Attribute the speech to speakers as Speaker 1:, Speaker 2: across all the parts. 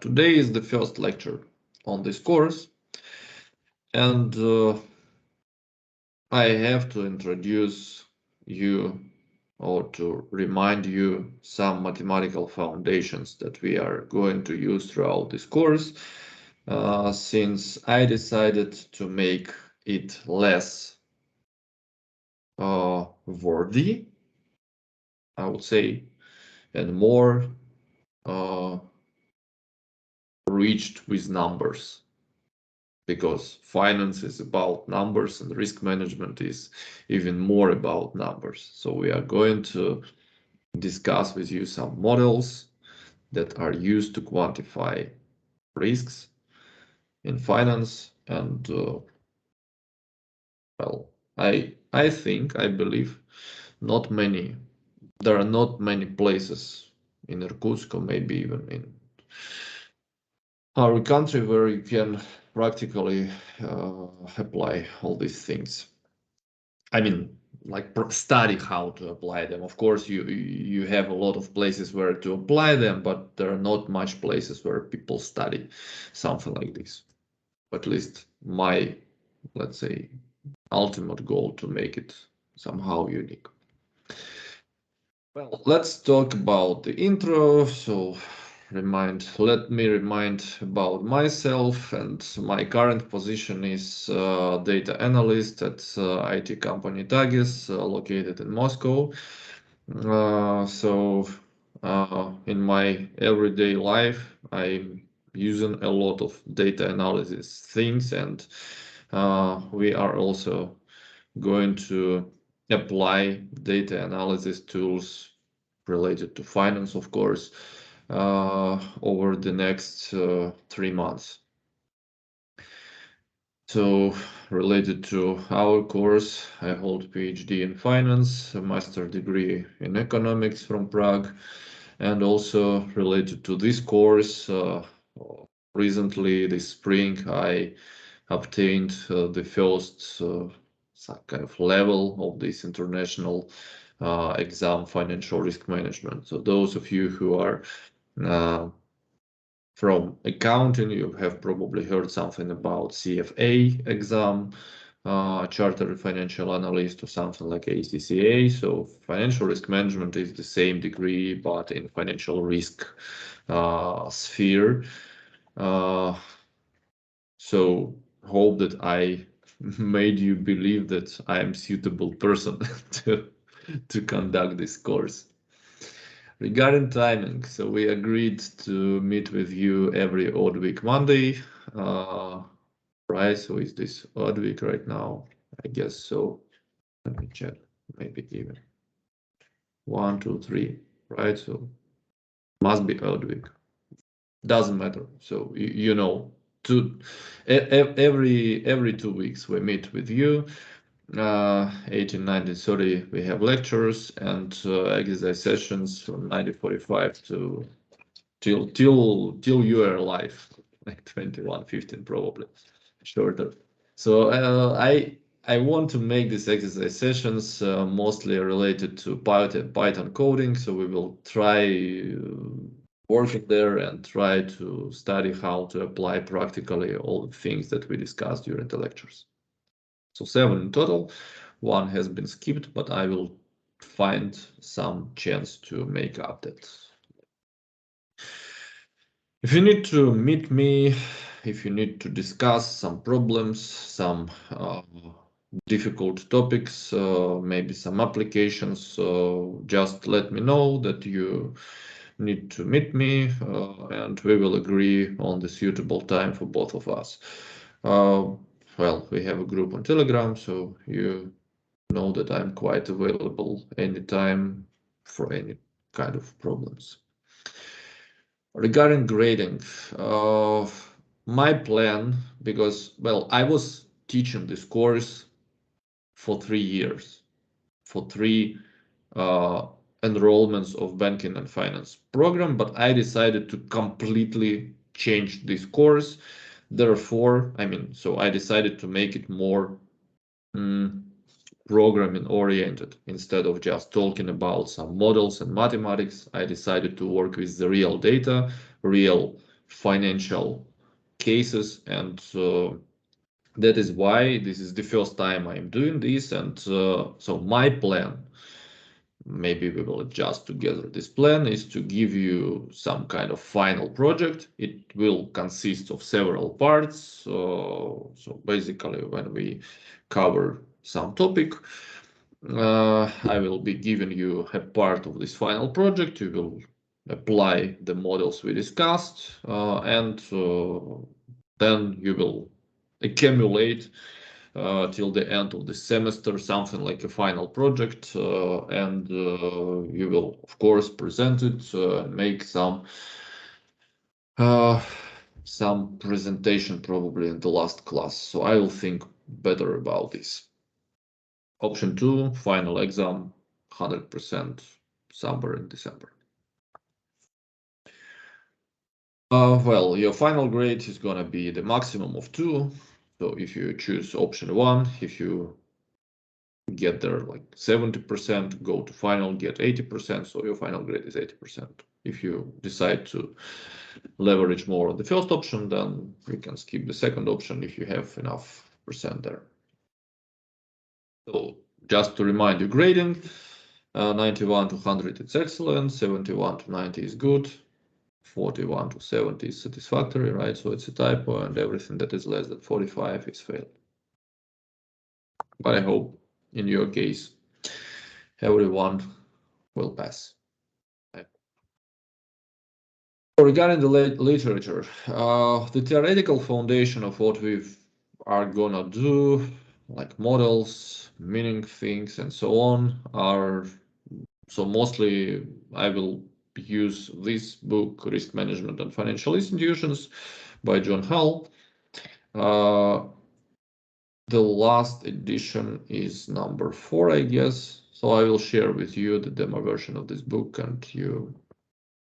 Speaker 1: today is the first lecture on this course, and I have to introduce you or to remind you some mathematical foundations that we are going to use throughout this course, since I decided to make it less wordy, I would say, and more reached with numbers, because finance is about numbers and risk management is even more about numbers. So we are going to discuss with you some models that are used to quantify risks in finance, and well, I believe there are not many places in Irkutsk, or maybe even in our country, where you can practically apply all these things. I mean, like study how to apply them. Of course, you have a lot of places where to apply them, but there are not much places where people study something like this. At least my, let's say, ultimate goal to make it somehow unique. Well, let's talk about the intro. So let me remind about myself, and my current position is data analyst at IT company Tagis, located in Moscow. In my everyday life, I'm using a lot of data analysis things, and we are also going to apply data analysis tools related to finance, of course, over the next 3 months. So, related to our course, I hold PhD in finance, a master degree in economics from Prague, and also related to this course, recently this spring I obtained the first kind of level of this international exam, financial risk management. So those of you who are from accounting, you have probably heard something about CFA exam, Chartered Financial Analyst, or something like ACCA. So financial risk management is the same degree, but in financial risk sphere. So hope that I made you believe that I am suitable person to conduct this course. Regarding timing, so we agreed to meet with you every odd week Monday, right? So is this odd week right now? I guess so. Let me check, maybe even 1, 2, 3, right? So must be odd week. Doesn't matter. So you know, every 2 weeks we meet with you. 18, 19, 30 we have lectures and exercise sessions from 19:45 to till you are alive, like 21:15 probably, shorter. So I want to make these exercise sessions mostly related to Python coding. So we will try working there and try to study how to apply practically all the things that we discussed during the lectures. So 7 in total. 1 has been skipped, but I will find some chance to make up that. If you need to meet me, if you need to discuss some problems, some difficult topics, maybe some applications, just let me know that you need to meet me, and we will agree on the suitable time for both of us. Well, we have a group on Telegram, so you know that I'm quite available anytime for any kind of problems. Regarding grading, my plan, because, well, I was teaching this course for 3 years, for 3 enrollments of banking and finance program, but I decided to completely change this course. Therefore, so I decided to make it more programming oriented. Instead of just talking about some models and mathematics, I decided to work with the real data, real financial cases, and that is why this is the first time I'm doing this. And so my plan, maybe we will adjust together, this plan is to give you some kind of final project. It will consist of several parts. So basically, when we cover some topic, I will be giving you a part of this final project. You will apply the models we discussed, and then you will accumulate till the end of the semester something like a final project, and you will of course present it, make some presentation probably in the last class. So I will think better about this. Option 2, final exam, 100% somewhere in December. Well, your final grade is gonna be the maximum of 2. So if you choose option 1, if you get there like 70%, go to final, get 80%, so your final grade is 80%. If you decide to leverage more on the first option, then you can skip the second option if you have enough percent there. So just to remind you, grading, 91 to 100 it's excellent, 71 to 90 is good, 41 to 70 is satisfactory, right? So it's a typo, and everything that is less than 45 is failed. But I hope in your case, everyone will pass. Regarding the literature, the theoretical foundation of what we are gonna do, like models, meaning things, and so on, are so mostly I will use this book, Risk Management and Financial Institutions by John Hull. The last edition is number 4, I guess. So I will share with you the demo version of this book, and you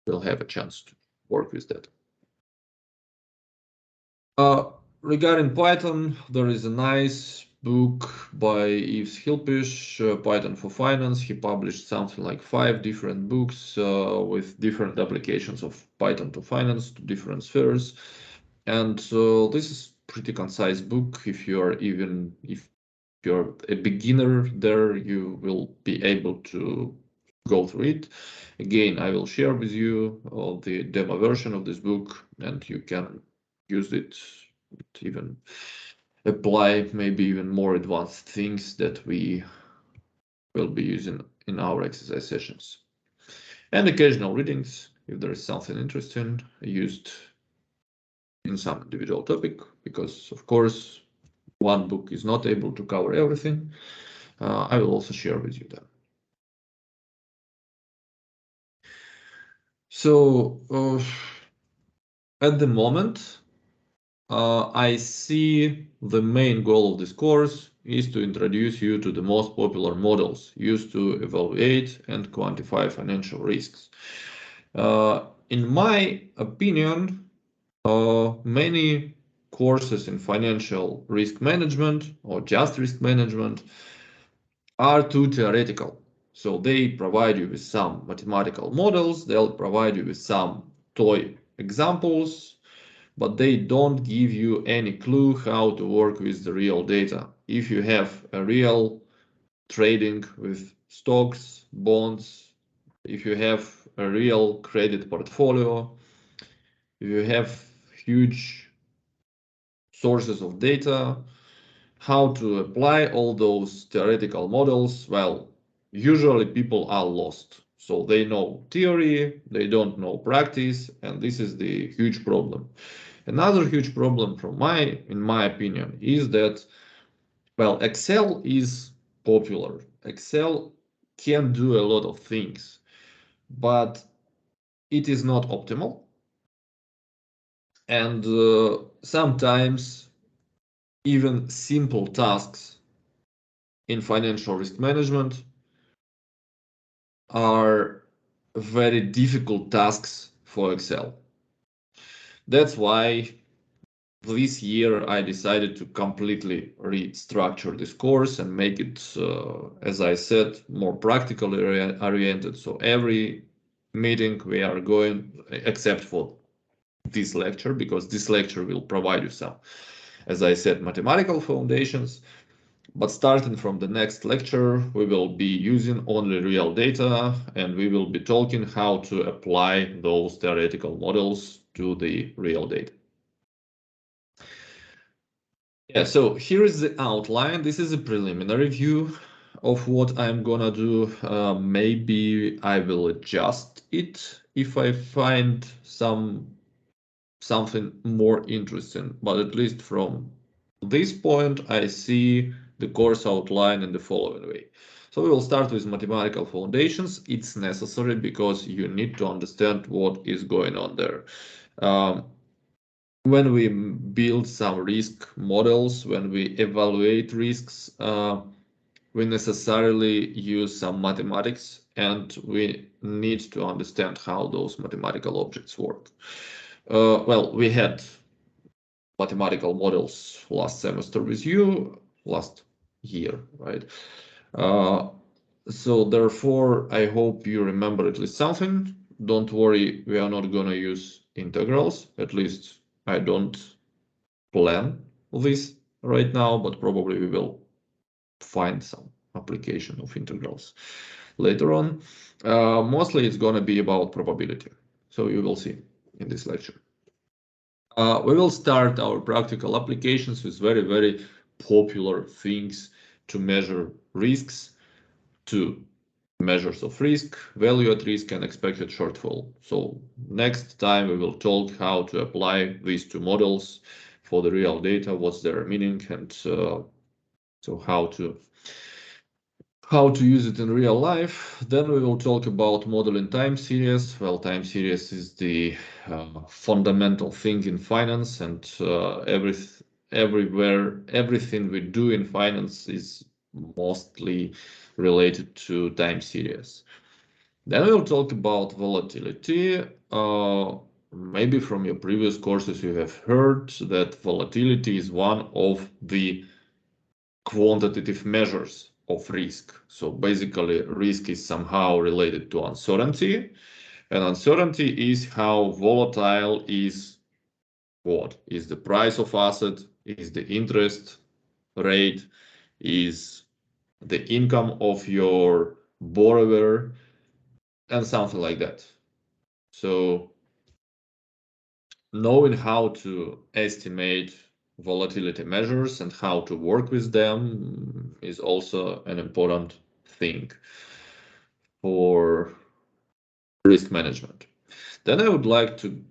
Speaker 1: will have a chance to work with that. Regarding Python, there is a nice book by Yves Hilpisch, Python for Finance. He published something like 5 different books with different applications of Python to finance to different spheres. And this is pretty concise book. If you're a beginner there, you will be able to go through it. Again, I will share with you the demo version of this book, and you can use it to even apply maybe even more advanced things that we will be using in our exercise sessions. And occasional readings, if there is something interesting used in some individual topic, because of course one book is not able to cover everything. I will also share with you that. So at the moment, I see the main goal of this course is to introduce you to the most popular models used to evaluate and quantify financial risks. In my opinion, many courses in financial risk management or just risk management are too theoretical. So they provide you with some mathematical models, they'll provide you with some toy examples, but they don't give you any clue how to work with the real data. If you have a real trading with stocks, bonds, if you have a real credit portfolio, if you have huge sources of data, how to apply all those theoretical models, well, usually people are lost. So they know theory, they don't know practice, and this is the huge problem. Another huge problem in my opinion, is that, well, Excel is popular. Excel can do a lot of things, but it is not optimal. And sometimes even simple tasks in financial risk management are very difficult tasks for Excel. That's why this year I decided to completely restructure this course and make it, as I said, more practically oriented. So every meeting we are going, except for this lecture, because this lecture will provide you some, as I said, mathematical foundations. But starting from the next lecture, we will be using only real data, and we will be talking how to apply those theoretical models to the real data. Yeah, so here is the outline. This is a preliminary view of what I'm gonna do. Maybe I will adjust it if I find something more interesting, but at least from this point, I see the course outline in the following way. So we will start with mathematical foundations. It's necessary because you need to understand what is going on there. When we build some risk models, when we evaluate risks, we necessarily use some mathematics, and we need to understand how those mathematical objects work. Well, we had mathematical models last semester with you, last year, right? So therefore, I hope you remember at least something. Don't worry, we are not gonna use integrals. At least I don't plan this right now, but probably we will find some application of integrals later on. Mostly it's gonna be about probability. So you will see in this lecture. We will start our practical applications with very, very popular things to measure risks, to measures of risk, value at risk, and expected shortfall. So next time we will talk how to apply these two models for the real data, what's their meaning, and so how to use it in real life. Then we will talk about modeling time series. Well, time series is the fundamental thing in finance, and everything we do in finance is mostly related to time series. Then we'll talk about volatility. Maybe from your previous courses you have heard that volatility is one of the quantitative measures of risk. So basically, risk is somehow related to uncertainty, and uncertainty is how volatile is what? Is the price of asset, is the interest rate, is the income of your borrower, and something like that. So knowing how to estimate volatility measures and how to work with them is also an important thing for risk management. Then I would like to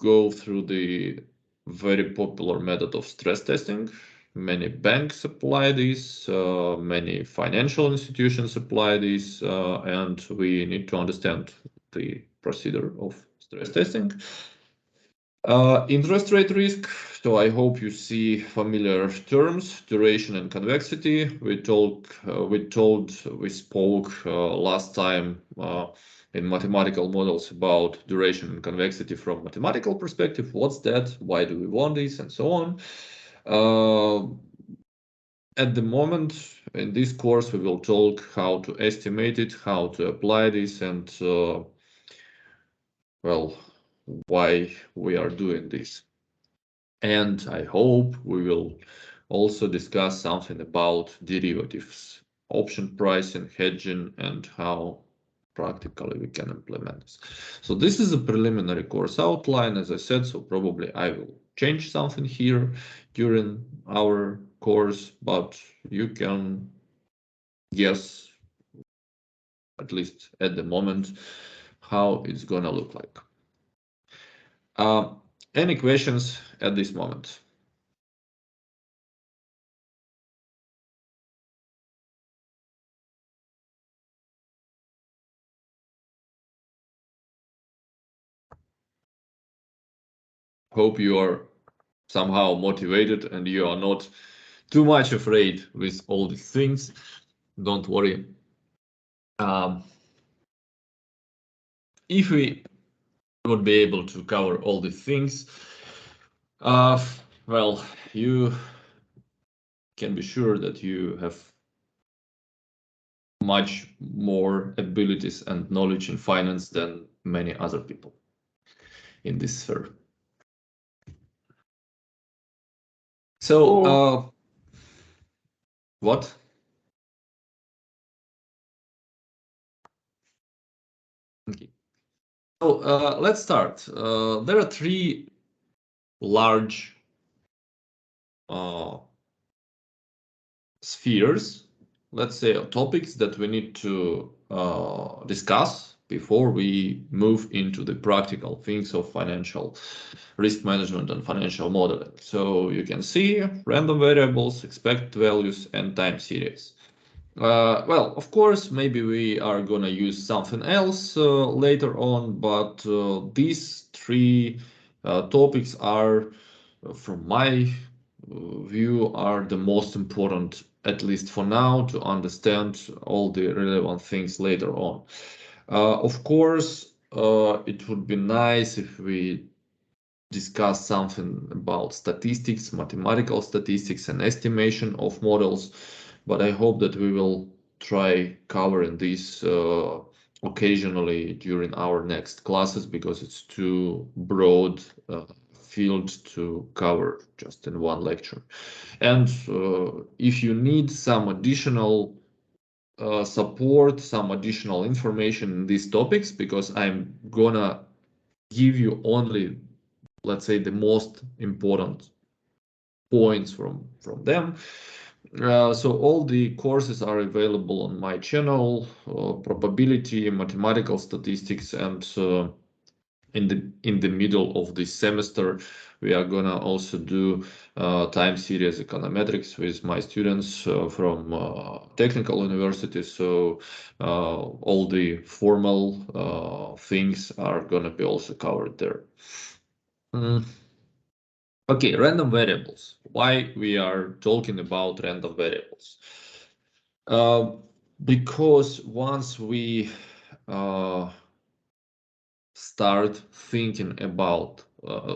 Speaker 1: go through the very popular method of stress testing. Many banks apply this, many financial institutions apply this, and we need to understand the procedure of stress testing. Interest rate risk. So I hope you see familiar terms, duration and convexity. We spoke last time in mathematical models about duration and convexity from mathematical perspective. What's that? Why do we want this? And so on. At the moment, in this course, we will talk how to estimate it, how to apply this, and well, why we are doing this. And I hope we will also discuss something about derivatives, option pricing, hedging, and how practically we can implement this. So this is a preliminary course outline, as I said, so probably I will change something here during our course, but you can guess, at least at the moment, how it's gonna look like. Any questions at this moment? Hope you are somehow motivated and you are not too much afraid with all these things. Don't worry. If we would be able to cover all these things, well, you can be sure that you have much more abilities and knowledge in finance than many other people in this sphere. So,
Speaker 2: Oh,
Speaker 1: what? Okay. So, let's start. There are three large uh, spheres, let's say, topics that we need to discuss before we move into the practical things of financial risk management and financial modeling. So you can see random variables, expected values, and time series. Well, of course, maybe we are gonna use something else later on, but these three topics are, from my view, are the most important, at least for now, to understand all the relevant things later on. Of course, it would be nice if we discuss something about statistics, mathematical statistics, and estimation of models, but I hope that we will try covering this occasionally during our next classes because it's too broad field to cover just in one lecture. And if you need some additional support, some additional information in these topics, because I'm gonna give you only, let's say, the most important points from them. So all the courses are available on my channel, probability, mathematical statistics, and in the middle of this semester, we are gonna also do time series econometrics with my students from technical universities. So all the formal things are gonna be also covered there. Mm. Okay, random variables. Why we are talking about random variables? Uh, because once we uh, start thinking about,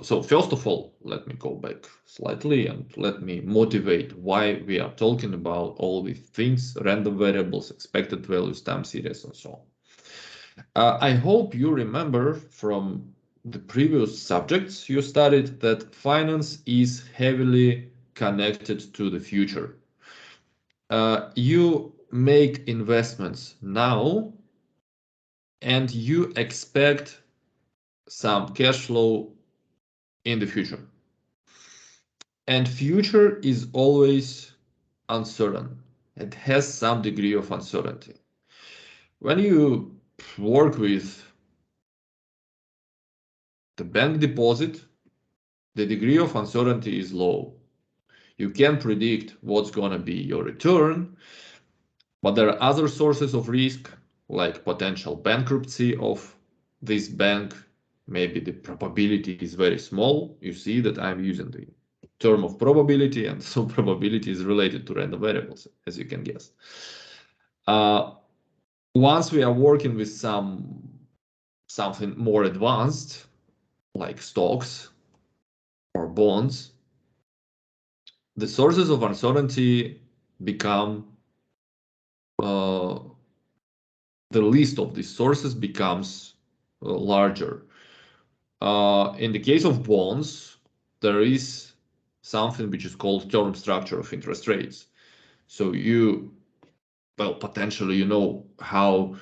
Speaker 1: so first of all, let me go back slightly and let me motivate why we are talking about all these things, random variables, expected values, time series, and so on. I hope you remember from the previous subjects you studied that finance is heavily connected to the future. You make investments now and you expect some cash flow in the future. And future is always uncertain. It has some degree of uncertainty. When you work with the bank deposit, the degree of uncertainty is low. You can predict what's going to be your return, but there are other sources of risk, like potential bankruptcy of this bank. Maybe the probability is very small. You see that I'm using the term of probability, and so probability is related to random variables, as you can guess. Uh, Once we are working with something more advanced, like stocks or bonds, the sources of uncertainty become uh, the list of these sources becomes larger. In the case of bonds, there is something which is called term structure of interest rates. So well, potentially you know how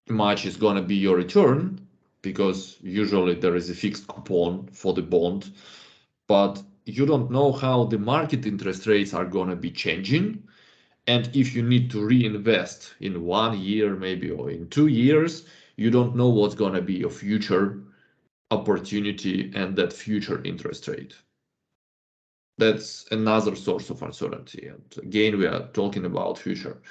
Speaker 1: much is going to be your return because usually there is a fixed coupon for the bond, but you don't know how the market interest rates are going to be changing. And if you need to reinvest in 1 year, maybe, or in 2 years, you don't know what's going to be your future opportunity and that future interest rate. That's another source of uncertainty. And again, we are talking about future.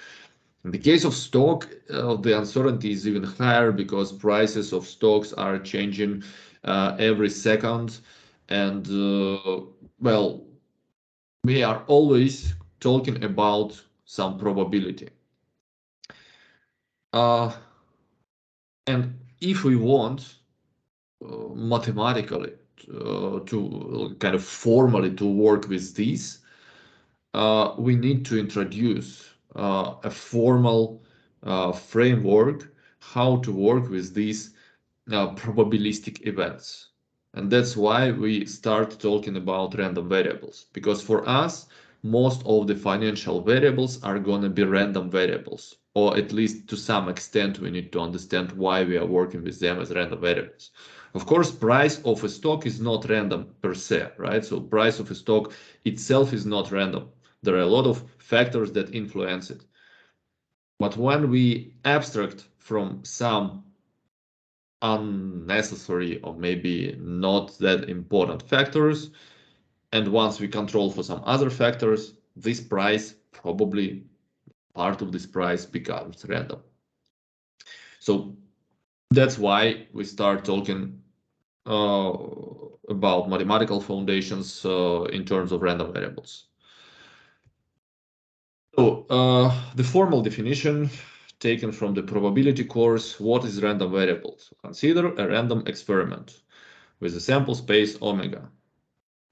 Speaker 1: In the case of stock, the uncertainty is even higher because prices of stocks are changing every second. And well, we are always talking about some probability. Uh, and if we want mathematically to kind of formally to work with these, we need to introduce a formal framework how to work with these probabilistic events. And that's why we start talking about random variables, because for us, most of the financial variables are going to be random variables, or at least to some extent we need to understand why we are working with them as random variables. Of course, price of a stock is not random per se, right? So price of a stock itself is not random. There are a lot of factors that influence it. But when we abstract from some unnecessary or maybe not that important factors, and once we control for some other factors, this price, probably part of this price, becomes random. So that's why we start talking about mathematical foundations in terms of random variables. So the formal definition taken from the probability course, what is random variables? Consider a random experiment with a sample space omega.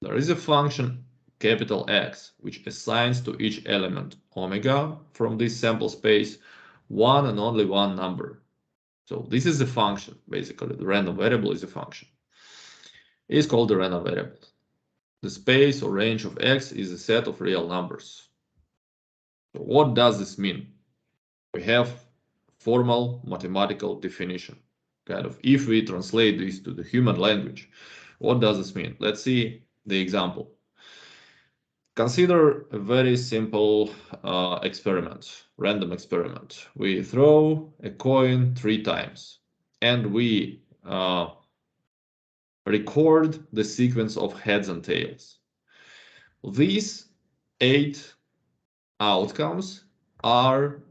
Speaker 1: There is a function capital X which assigns to each element omega from this sample space one and only one number. So this is a function, basically the random variable is a function. It is called the random variable. The space or range of X is a set of real numbers. So what does this mean? We have formal mathematical definition. Kind of, if we translate this to the human language, what does this mean? Let's see the example. Consider a very simple experiment, random experiment. We throw a coin 3 times and we record the sequence of heads and tails. These 8 outcomes are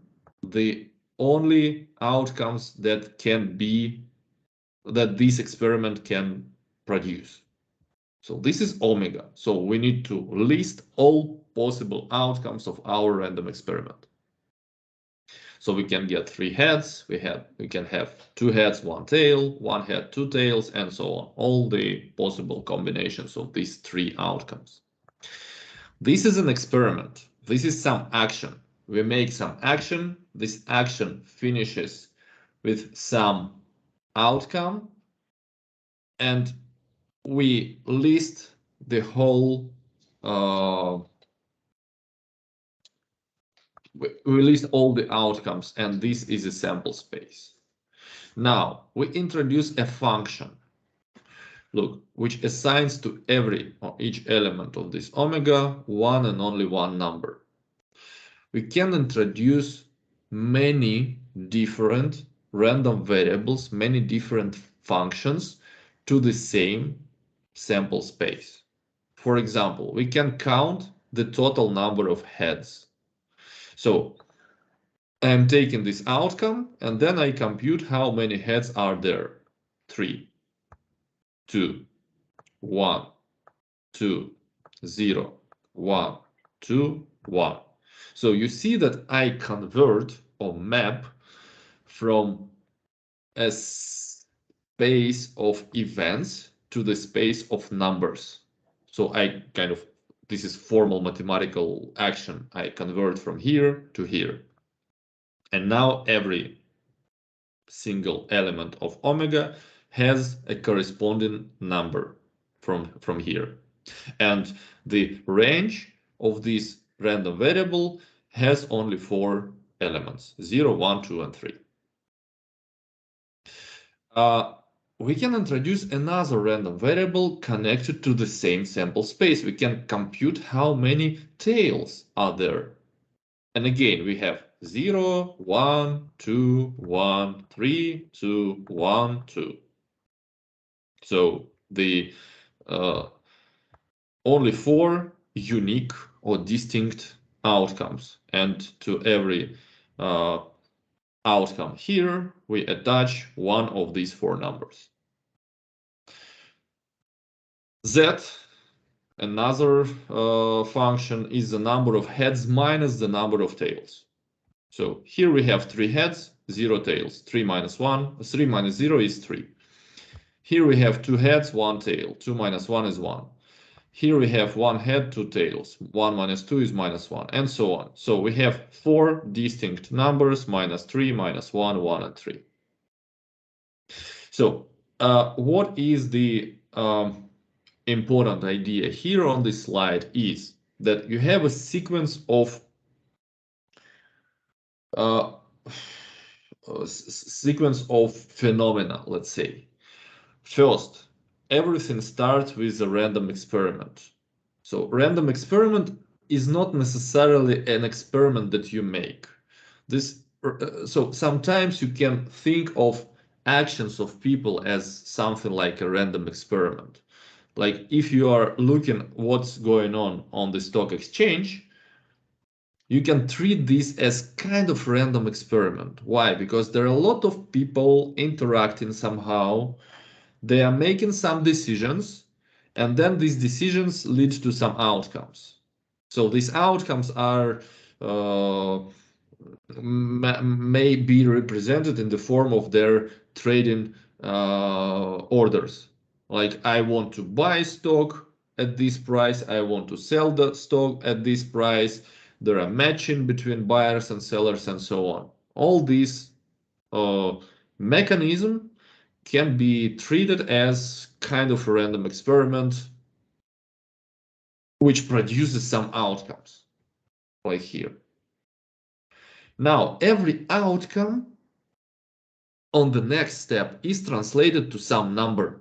Speaker 1: the only outcomes that this experiment can produce. So this is omega. So we need to list all possible outcomes of our random experiment. So we can get 3 heads, we can have 2 heads, 1 tail, 1 head, 2 tails, and so on. All the possible combinations of these 3 outcomes. This is an experiment. This is some action. We make some action. This action finishes with some outcome, and we list the whole we list all the outcomes, and this is a sample space. Now we introduce a function, look, which assigns to every or each element of this omega one and only one number. We can introduce many different random variables, many different functions to the same sample space. For example, we can count the total number of heads. So I'm taking this outcome and then I compute how many heads are there. 3, 2, 1, 2, 0, 1, 2, 1. So you see that I convert or map from a space of events to the space of numbers. So I this is formal mathematical action. I convert from here to here. And now every single element of omega has a corresponding number from here. And the range of this random variable has only 4 elements, 0, 1, 2, and 3. We can introduce another random variable connected to the same sample space. We can compute how many tails are there. And again, we have 0, 1, 2, 1, 3, 2, 1, 2. So the only 4 unique or distinct outcomes. And to every outcome here, we attach one of these 4 numbers. Z, another function, is the number of heads minus the number of tails. So here we have 3 heads, 0 tails. 3 minus 0 is 3. Here we have 2 heads, 1 tail. 2 minus 1 is 1. Here we have 1 head, 2 tails. 1 minus 2 is minus 1, and so on. So we have 4 distinct numbers, minus 3, minus 1, 1, and 3. So what is the important idea here on this slide is that you have a sequence of phenomena, let's say. First, everything starts with a random experiment. So random experiment is not necessarily an experiment that you make. So sometimes you can think of actions of people as something like a random experiment. Like if you are looking what's going on the stock exchange, you can treat this as kind of random experiment. Why? Because there are a lot of people interacting somehow. They are making some decisions, and then these decisions lead to some outcomes. So these outcomes are may be represented in the form of their trading orders. Like I want to buy stock at this price, I want to sell the stock at this price. There are matching between buyers and sellers and so on. All these mechanism can be treated as kind of a random experiment which produces some outcomes, like here. Now, every outcome on the next step is translated to some number.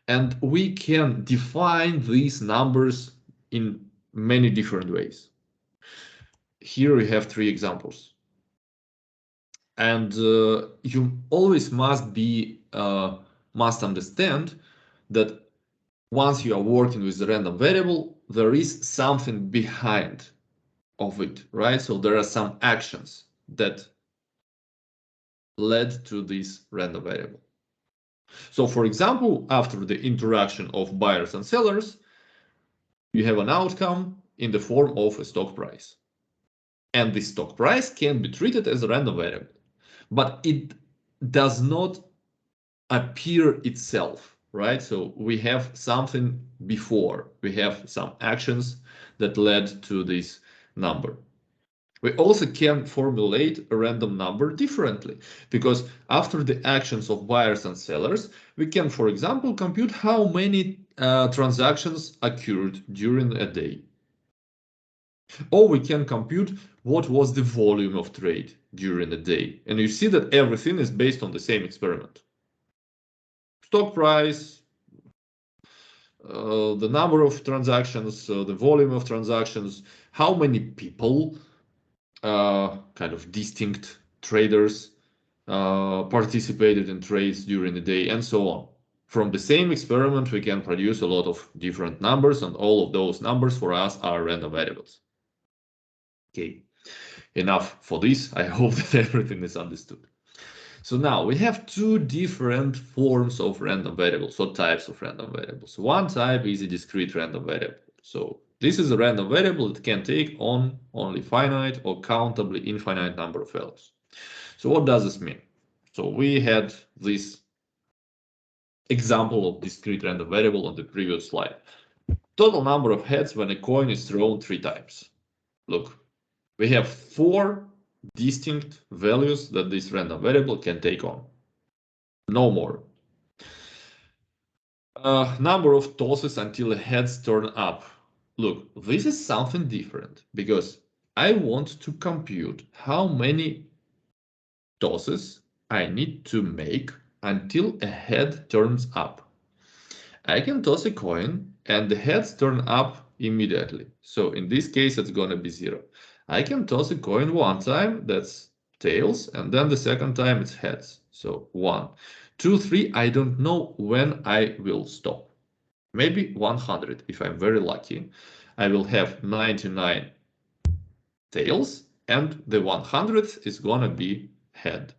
Speaker 1: And we can define these numbers in many different ways. Here we have 3 examples. And you always must understand that once you are working with a random variable, there is something behind of it, right? So there are some actions that led to this random variable. So for example, after the interaction of buyers and sellers, you have an outcome in the form of a stock price. And the stock price can be treated as a random variable, but it does not appear itself, right? So we have something before, we have some actions that led to this number. We also can formulate a random number differently, because after the actions of buyers and sellers, we can, for example, compute how many transactions occurred during a day. Or we can compute what was the volume of trade during a day. And you see that everything is based on the same experiment. Stock price, the number of transactions, the volume of transactions, how many people, kind of distinct traders, participated in trades during the day, and so on. From the same experiment, we can produce a lot of different numbers, and all of those numbers for us are random variables. Okay, enough for this. I hope that everything is understood. So now we have 2 different forms of random variables, or types of random variables. One type is a discrete random variable. So this is a random variable that can take on only finite or countably infinite number of values. So what does this mean? So we had this example of discrete random variable on the previous slide. Total number of heads when a coin is thrown 3 times. Look, we have 4 distinct values that this random variable can take on. No more. Number of tosses until the heads turn up. Look, this is something different because I want to compute how many tosses I need to make until a head turns up. I can toss a coin and the heads turn up immediately. So in this case, it's going to be 0. I can toss a coin 1 time, that's tails, and then the second time it's heads. So 1, 2, 3, I don't know when I will stop. Maybe 100 if I'm very lucky. I will have 99 tails and the 100th is gonna be head,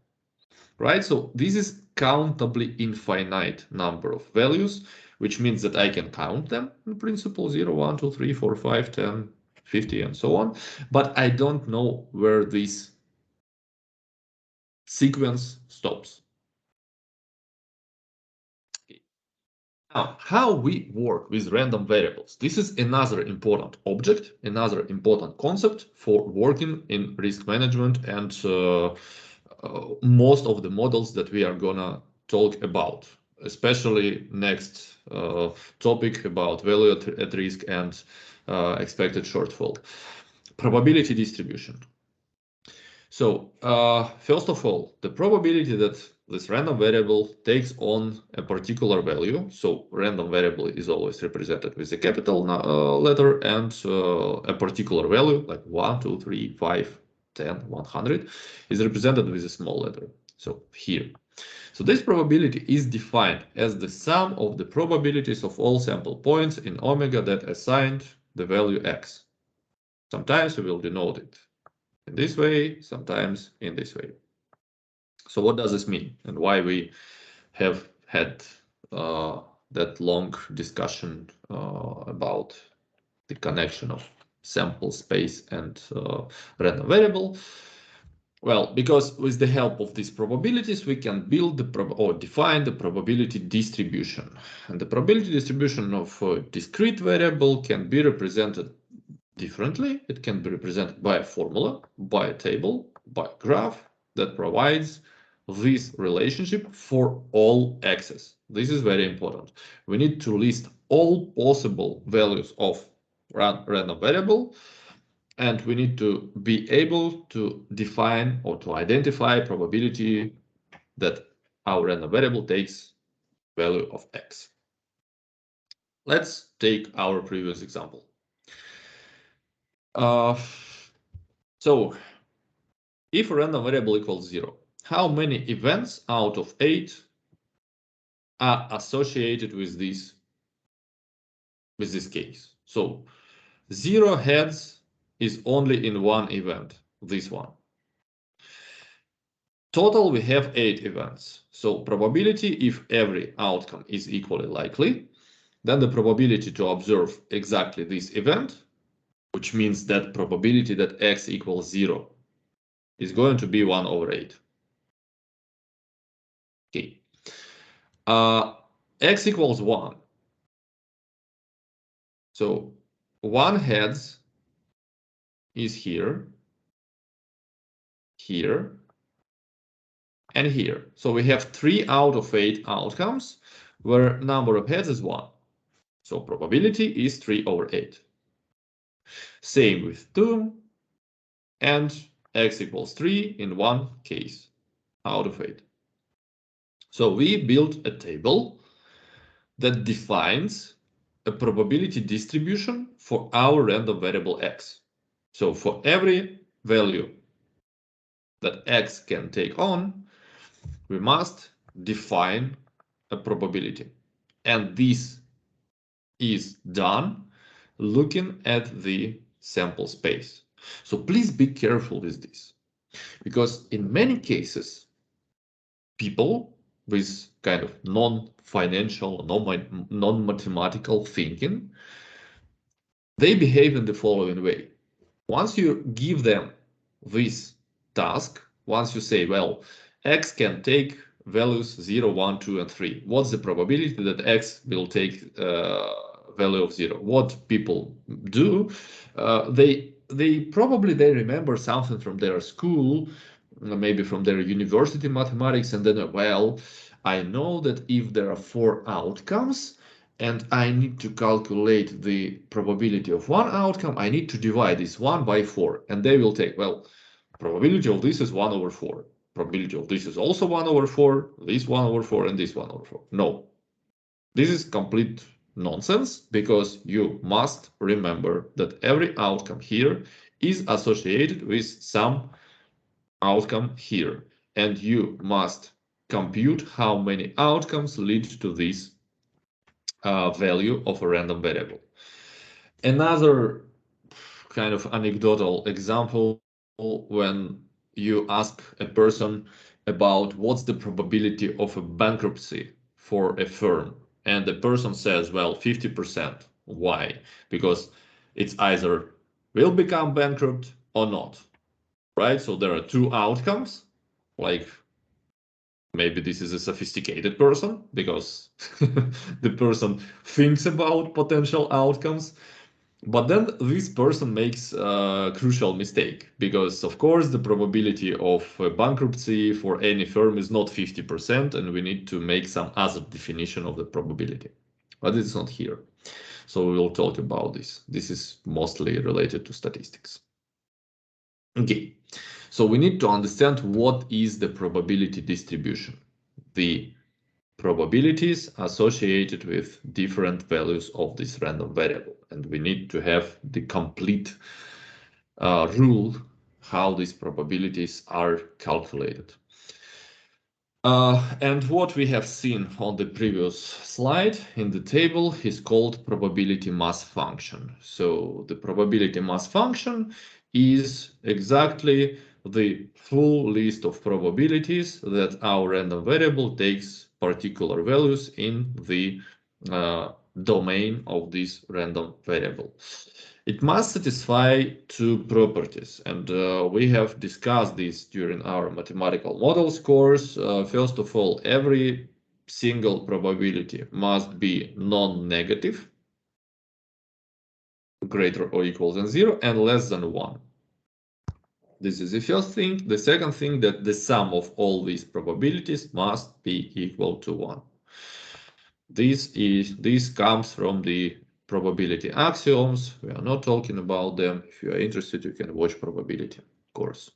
Speaker 1: right? So this is countably infinite number of values, which means that I can count them in principle 0, 1, 2, 3, 4, 5, 10, 50 and so on, but I don't know where this sequence stops. Now, how we work with random variables. This is another important object, another important concept for working in risk management and most of the models that we are gonna talk about, especially next topic about value at risk and expected shortfall. Probability distribution. So first of all, the probability that this random variable takes on a particular value. So random variable is always represented with a capital letter, and a particular value like 1, 2, 3, 5, 10, 100 is represented with a small letter. So here. So this probability is defined as the sum of the probabilities of all sample points in omega that assigned the value x. Sometimes we will denote it in this way, sometimes in this way. So what does this mean, and why we have had that long discussion about the connection of sample space and random variable? Well, because with the help of these probabilities, we can build or define the probability distribution. And the probability distribution of a discrete variable can be represented differently. It can be represented by a formula, by a table, by a graph that provides this relationship for all x's. This is very important. We need to list all possible values of random variable, and we need to be able to define or to identify probability that our random variable takes value of x. Let's take our previous example. So if a random variable equals 0, how many events out of 8 are associated with this case? So 0 heads is only in one event, this one. Total, we have 8 events. So probability, if every outcome is equally likely, then the probability to observe exactly this event, which means that probability that x equals 0, is going to be 1 over 8. Okay. X equals 1. So 1 heads is here, here, and here. So we have 3 out of 8 outcomes where number of heads is 1. So probability is 3 over 8. Same with 2, and x equals 3 in one case out of 8. So we built a table that defines a probability distribution for our random variable x. So for every value that x can take on, we must define a probability. And this is done looking at the sample space. So please be careful with this, because in many cases, people with kind of non-financial, non-mathematical thinking, they behave in the following way. Once you give them this task, once you say, well, x can take values 0, 1, 2, and 3. What's the probability that x will take value of 0? What people do, they probably remember something from their school, maybe from their university mathematics, and then, well, I know that if there are 4 outcomes, and I need to calculate the probability of one outcome, I need to divide this 1 by 4. And they will take, well, probability of this is 1 over 4. Probability of this is also 1 over 4, this 1 over 4, and this 1 over 4. No, this is complete nonsense, because you must remember that every outcome here is associated with some outcome here. And you must compute how many outcomes lead to this value of a random variable. Another kind of anecdotal example, when you ask a person about what's the probability of a bankruptcy for a firm, and the person says, well, 50%. Why? Because it's either will become bankrupt or not, right? So there are 2 outcomes, like maybe this is a sophisticated person, because the person thinks about potential outcomes. But then this person makes a crucial mistake, because of course the probability of bankruptcy for any firm is not 50%, and we need to make some other definition of the probability. but it's not here. So we will talk about this. This is mostly related to statistics. Okay, so we need to understand what is the probability distribution. The probabilities associated with different values of this random variable. And we need to have the complete rule how these probabilities are calculated. And what we have seen on the previous slide in the table is called probability mass function. So the probability mass function is exactly the full list of probabilities that our random variable takes particular values in the domain of this random variable. It must satisfy two properties, and we have discussed this during our mathematical models course. First of all, every single probability must be non-negative, greater or equal than 0, and less than 1. This is the first thing. The second thing, that the sum of all these probabilities must be equal to 1. This comes from the probability axioms. We are not talking about them. If you are interested, you can watch probability course.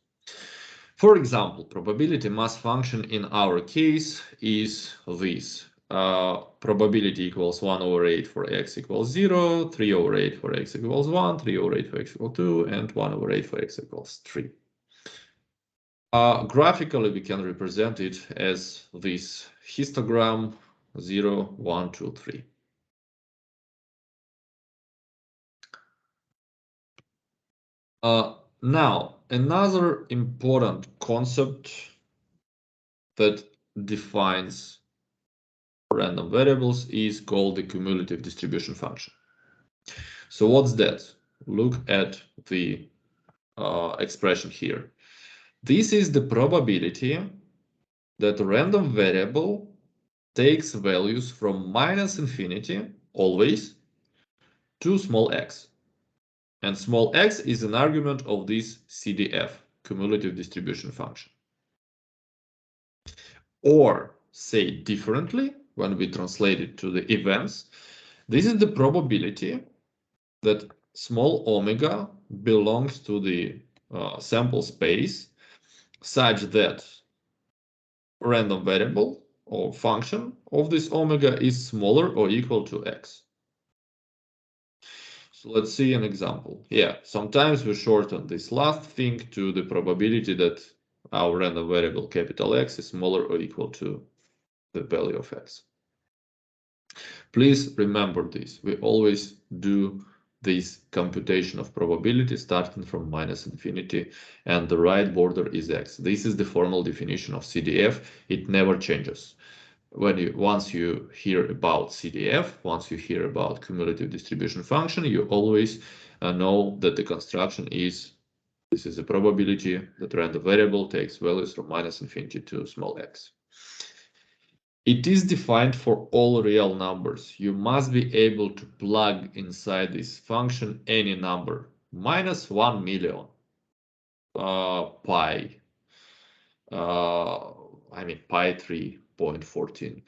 Speaker 1: For example, probability mass function in our case is this. Probability equals 1 over 8 for x equals 0, 3 over 8 for x equals 1, 3 over 8 for x equals 2, and 1 over 8 for x equals 3. Graphically, we can represent it as this histogram 0, 1, 2, 3. Now, another important concept that defines random variables is called the cumulative distribution function. So what's that? Look at the expression here. This is the probability that a random variable takes values from minus infinity, always, to small x. And small x is an argument of this CDF, cumulative distribution function. Or, say differently, when we translate it to the events, this is the probability that small omega belongs to the sample space such that random variable or function of this omega is smaller or equal to x. So let's see an example. Yeah, sometimes we shorten this last thing to the probability that our random variable capital X is smaller or equal to the value of x. Please remember this. We always do this computation of probability starting from minus infinity, and the right border is x. This is the formal definition of CDF. It never changes. Once you hear about CDF, once you hear about cumulative distribution function, you always know that the construction is, this is a probability that random variable takes values from minus infinity to small x. It is defined for all real numbers. You must be able to plug inside this function any number. Minus 1 million pi, pi 3.14.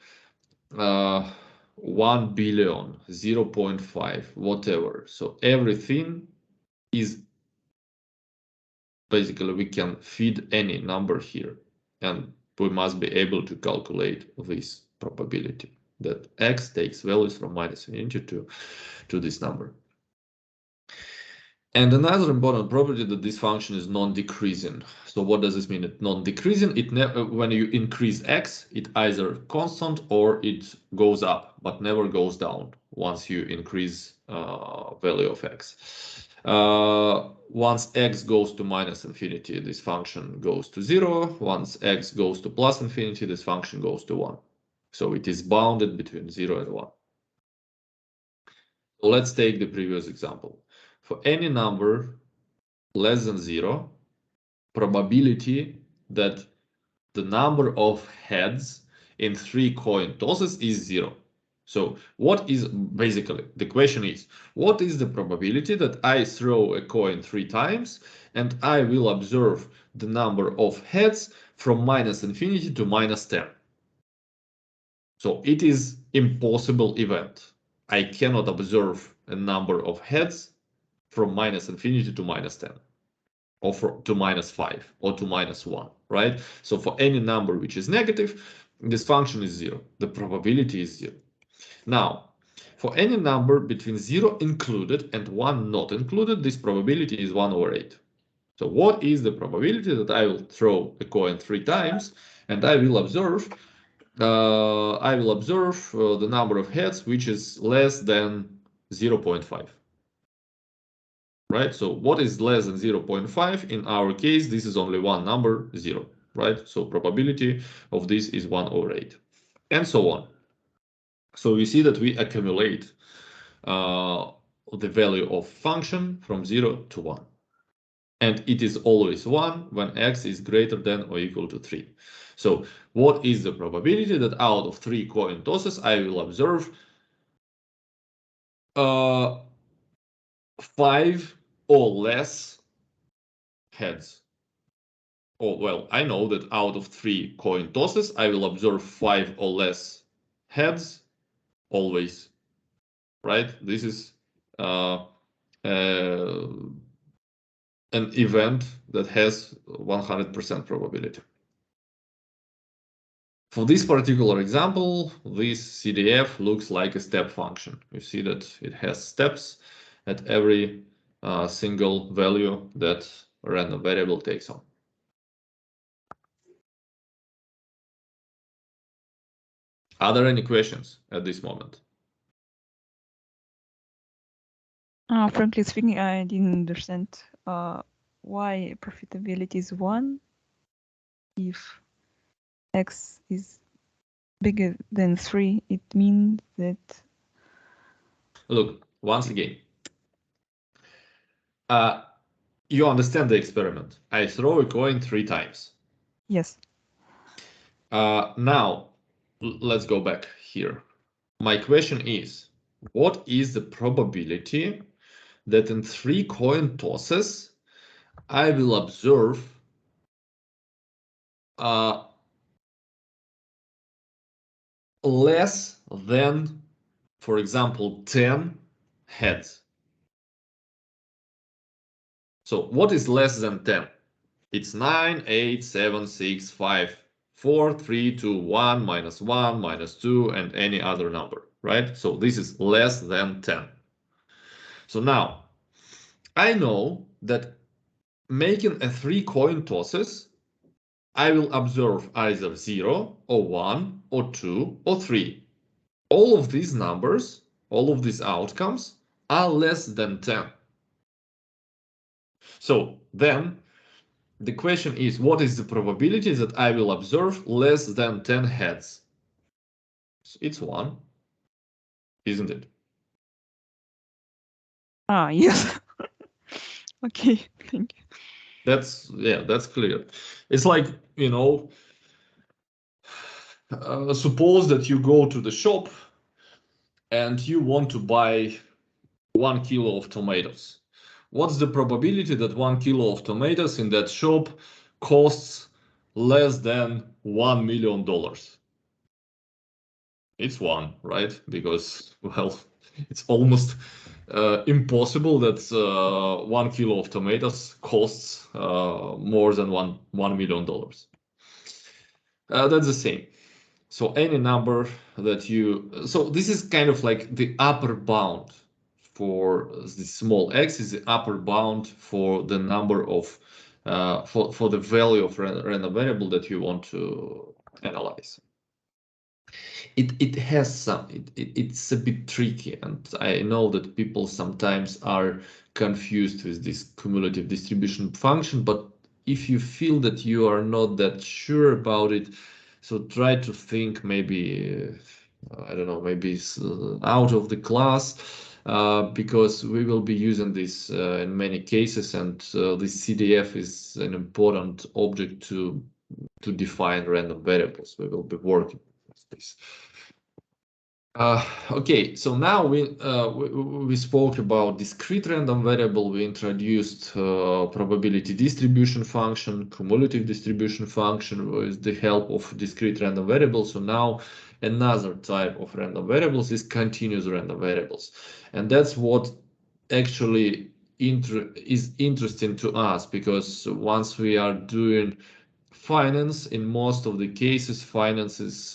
Speaker 1: 1 billion, 0.5, whatever. So everything is basically, we can feed any number here, and we must be able to calculate this probability that x takes values from minus infinity to this number. And another important property that this function is non-decreasing. So what does this mean? It's non-decreasing. When you increase x, it either constant or it goes up, but never goes down once you increase value of x. Once x goes to minus infinity, this function goes to 0. Once x goes to plus infinity, this function goes to 1. So it is bounded between 0 and 1. So let's take the previous example. For any number less than 0, probability that the number of heads in 3 coin tosses is 0. So what is, basically, the question is, what is the probability that I throw a coin 3 times and I will observe the number of heads from minus infinity to minus 10? So it is impossible event. I cannot observe a number of heads from minus infinity to minus 10, or to minus 5, or to minus 1, right? So for any number which is negative, this function is 0. The probability is 0. Now, for any number between 0 included and 1 not included, this probability is 1 over 8. So what is the probability that I will throw a coin 3 times and I will observe the number of heads which is less than 0.5? Right? So what is less than 0.5? In our case, this is only one number, 0, right? So probability of this is 1 over 8, and so on. So we see that we accumulate the value of function from 0 to 1. And it is always 1 when x is greater than or equal to 3. So what is the probability that out of 3 coin tosses, I will observe 5 or less heads? Oh, well, I know that out of 3 coin tosses, I will observe 5 or less heads always, right? This is an event that has 100% probability. For this particular example, this CDF looks like a step function. You see that it has steps at every single value that a random variable takes on. Are there any questions at this moment?
Speaker 2: Frankly speaking, I didn't understand why profitability is 1 if x is bigger than 3. It means that...
Speaker 1: Look, once again, you understand the experiment. I throw a coin 3 times.
Speaker 2: Yes.
Speaker 1: Now, let's go back here. My question is, what is the probability that in 3 coin tosses, I will observe less than, for example, 10 heads? So what is less than 10? It's 9, 8, 7, 6, 5, 4, 3, 2, 1, minus 1, minus 2, and any other number, right? So this is less than 10. So now, I know that making a 3 coin tosses, I will observe either 0 or 1 or 2 or 3. All of these numbers, all of these outcomes are less than 10. So then the question is, what is the probability that I will observe less than 10 heads? It's 1, isn't it?
Speaker 2: Yes. Okay, thank you.
Speaker 1: That's clear. It's like, you know, suppose that you go to the shop and you want to buy 1 kilo of tomatoes. What's the probability that 1 kilo of tomatoes in that shop costs less than $1 million? It's 1, right? Because, well, it's almost impossible that 1 kilo of tomatoes costs more than $1 million. That's the same. So any number that so this is kind of like the upper bound for the small x is the upper bound for the number of for the value of random variable that you want to analyze. It has some, it's a bit tricky, and I know that people sometimes are confused with this cumulative distribution function, but if you feel that you are not that sure about it, so try to think maybe, I don't know, maybe it's out of the class, because we will be using this in many cases, and this CDF is an important object to define random variables. We will be working with this. Okay, so now we spoke about discrete random variable. We introduced probability distribution function, cumulative distribution function with the help of discrete random variable. So now Another type of random variables is continuous random variables. And that's what actually is interesting to us, because once we are doing finance, in most of the cases, finance is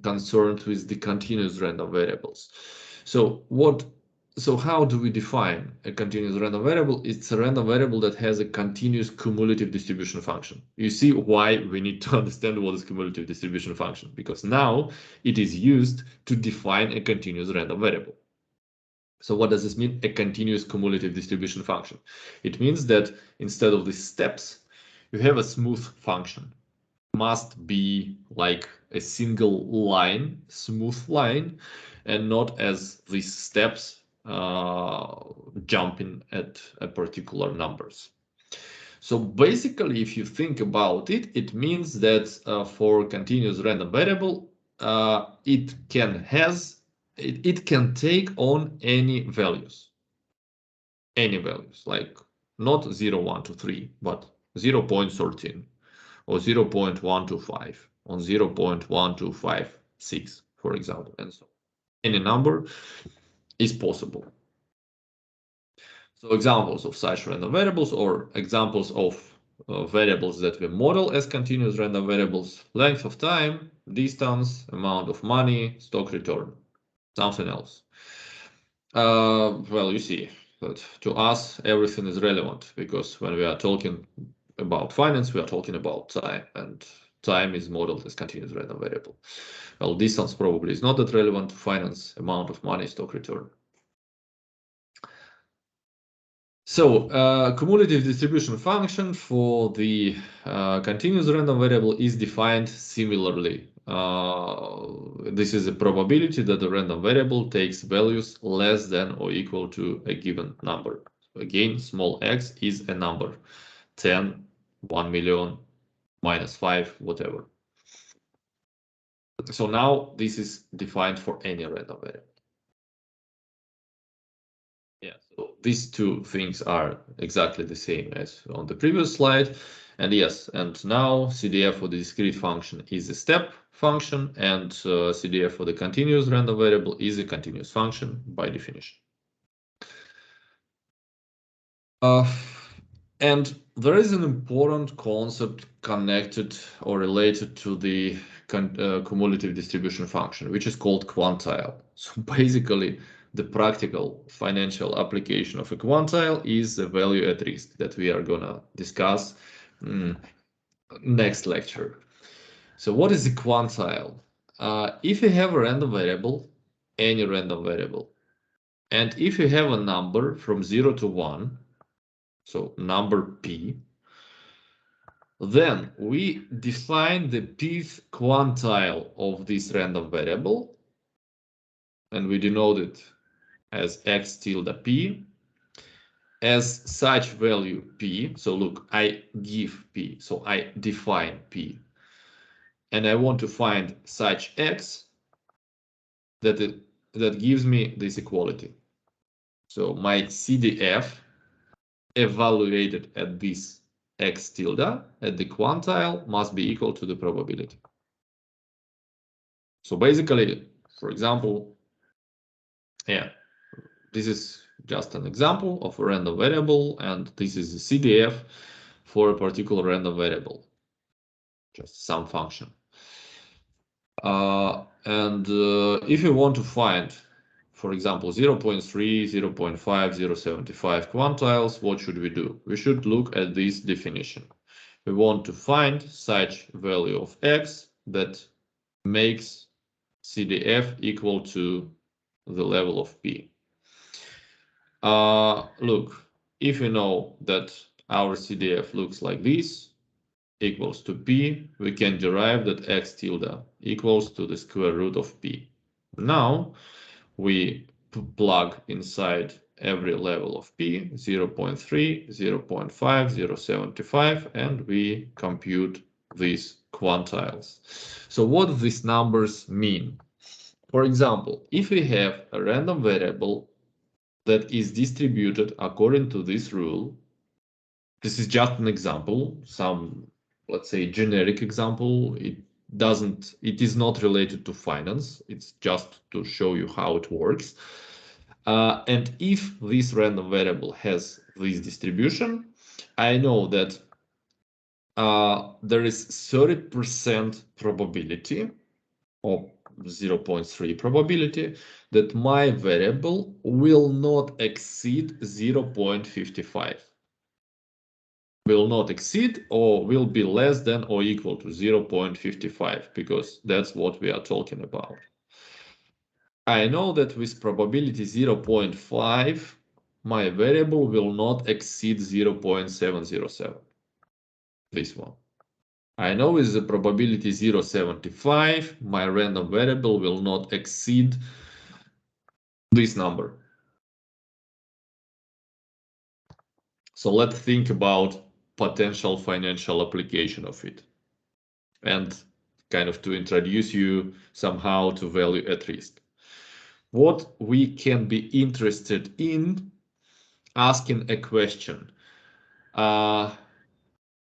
Speaker 1: concerned with the continuous random variables. So how do we define a continuous random variable? It's a random variable that has a continuous cumulative distribution function. You see why we need to understand what is cumulative distribution function, because now it is used to define a continuous random variable. So what does this mean? A continuous cumulative distribution function. It means that instead of the steps, you have a smooth function. Must be like a single line, smooth line, and not as these steps jumping at a particular numbers. So basically, if you think about it, it means that for continuous random variable, it can take on any values, like not 0, 1, 2, 3, but 0.13 or 0.125 or 0.1256, for example, and so any number is possible. So examples of such random variables, or examples of variables that we model as continuous random variables: length of time, distance, amount of money, stock return, something else. Well, you see that to us everything is relevant, because when we are talking about finance, we are talking about time, and time is modeled as continuous random variable. Well, distance probably is not that relevant to finance, amount of money, stock return. So cumulative distribution function for the continuous random variable is defined similarly. This is a probability that the random variable takes values less than or equal to a given number. Again, small x is a number, 10, 1 million, -5, whatever. So now this is defined for any random variable. Yeah, so these two things are exactly the same as on the previous slide. And yes, and now CDF for the discrete function is a step function, and CDF for the continuous random variable is a continuous function by definition. And there is an important concept connected or related to the cumulative distribution function, which is called quantile. So basically, the practical financial application of a quantile is the value at risk that we are gonna discuss next lecture. So what is a quantile? If you have a random variable, any random variable, and if you have a number from 0 to 1, so number p, then we define the pth quantile of this random variable, and we denote it as x tilde p, as such value p. So look, I give p, so I define p, and I want to find such x that gives me this equality. So my CDF evaluated at this x tilde at the quantile must be equal to the probability. So basically, for example, yeah, this is just an example of a random variable, and this is the CDF for a particular random variable, just some function. If you want to find, for example, 0.3, 0.5, 0.75 quantiles, what should we do? We should look at this definition. We want to find such value of x that makes CDF equal to the level of p. Look, if you know that our CDF looks like this, equals to p, we can derive that x tilde equals to the square root of p. Now we plug inside every level of p, 0.3, 0.5, 0.75, and we compute these quantiles. So what do these numbers mean? For example, if we have a random variable that is distributed according to this rule, this is just an example, some, let's say, generic example. it is not related to finance. It's just to show you how it works. And if this random variable has this distribution, I know that there is 30% probability or 0.3 probability that my variable will not exceed 0.55. Will not exceed or will be less than or equal to 0.55, because that's what we are talking about. I know that with probability 0.5, my variable will not exceed 0.707. This one. I know with the probability 0.75, my random variable will not exceed this number. So let's think about potential financial application of it, and kind of to introduce you somehow to value at risk. What we can be interested in asking a question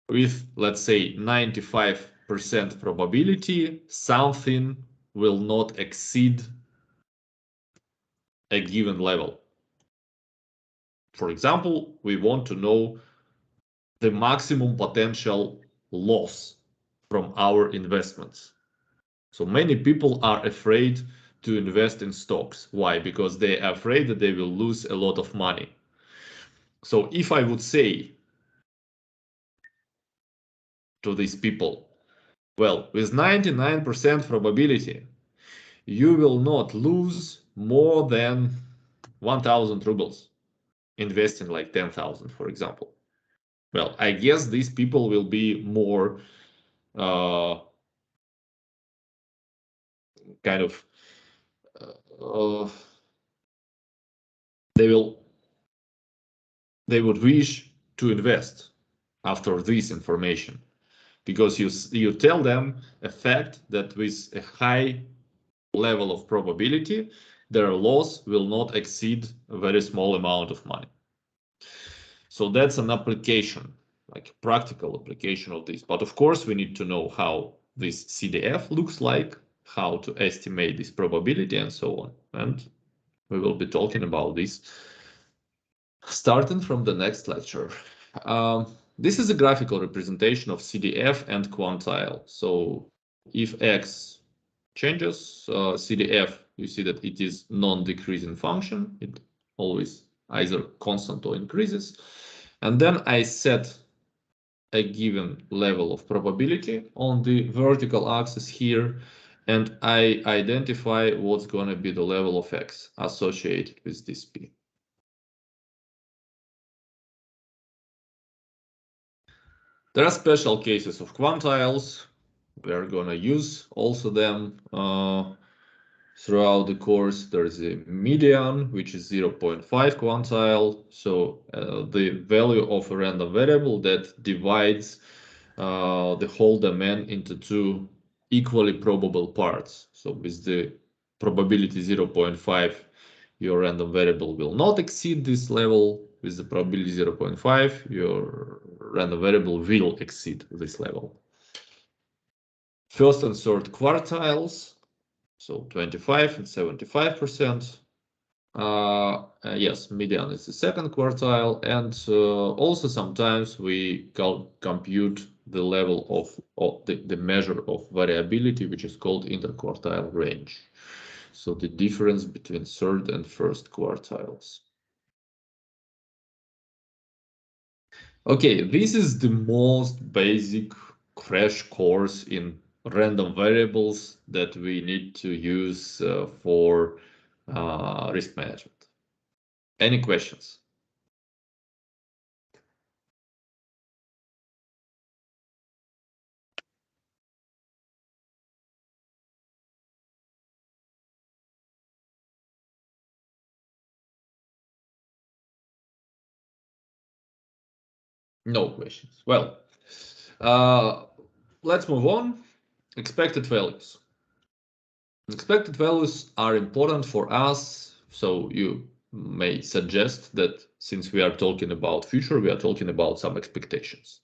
Speaker 1: with, let's say, 95% probability, something will not exceed a given level. For example, we want to know the maximum potential loss from our investments. So many people are afraid to invest in stocks. Why? Because they are afraid that they will lose a lot of money. So if I would say to these people, well, with 99% probability, you will not lose more than 1,000 rubles, investing like 10,000, for example. Well, I guess these people will be more kind of they would wish to invest after this information, because you tell them a fact that with a high level of probability, their loss will not exceed a very small amount of money. So that's an application, like a practical application of this. But of course, we need to know how this CDF looks like, how to estimate this probability, and so on. And we will be talking about this starting from the next lecture. This is a graphical representation of CDF and quantile. So if X changes, CDF, you see that it is non-decreasing function. It always either constant or increases. And then I set a given level of probability on the vertical axis here, and I identify what's going to be the level of X associated with this P. There are special cases of quantiles. We are going to use also them throughout the course. There is a median, which is 0.5 quantile. So the value of a random variable that divides the whole domain into two equally probable parts. So with the probability 0.5, your random variable will not exceed this level. With the probability 0.5, your random variable will exceed this level. First and third quartiles, so 25 and 75%. Yes, median is the second quartile, and also sometimes we compute the level of the measure of variability, which is called interquartile range. So the difference between third and first quartiles. Okay, this is the most basic crash course in random variables that we need to use for risk management. Any questions? No questions. Well, let's move on. Expected values. Expected values are important for us, so you may suggest that since we are talking about future, we are talking about some expectations.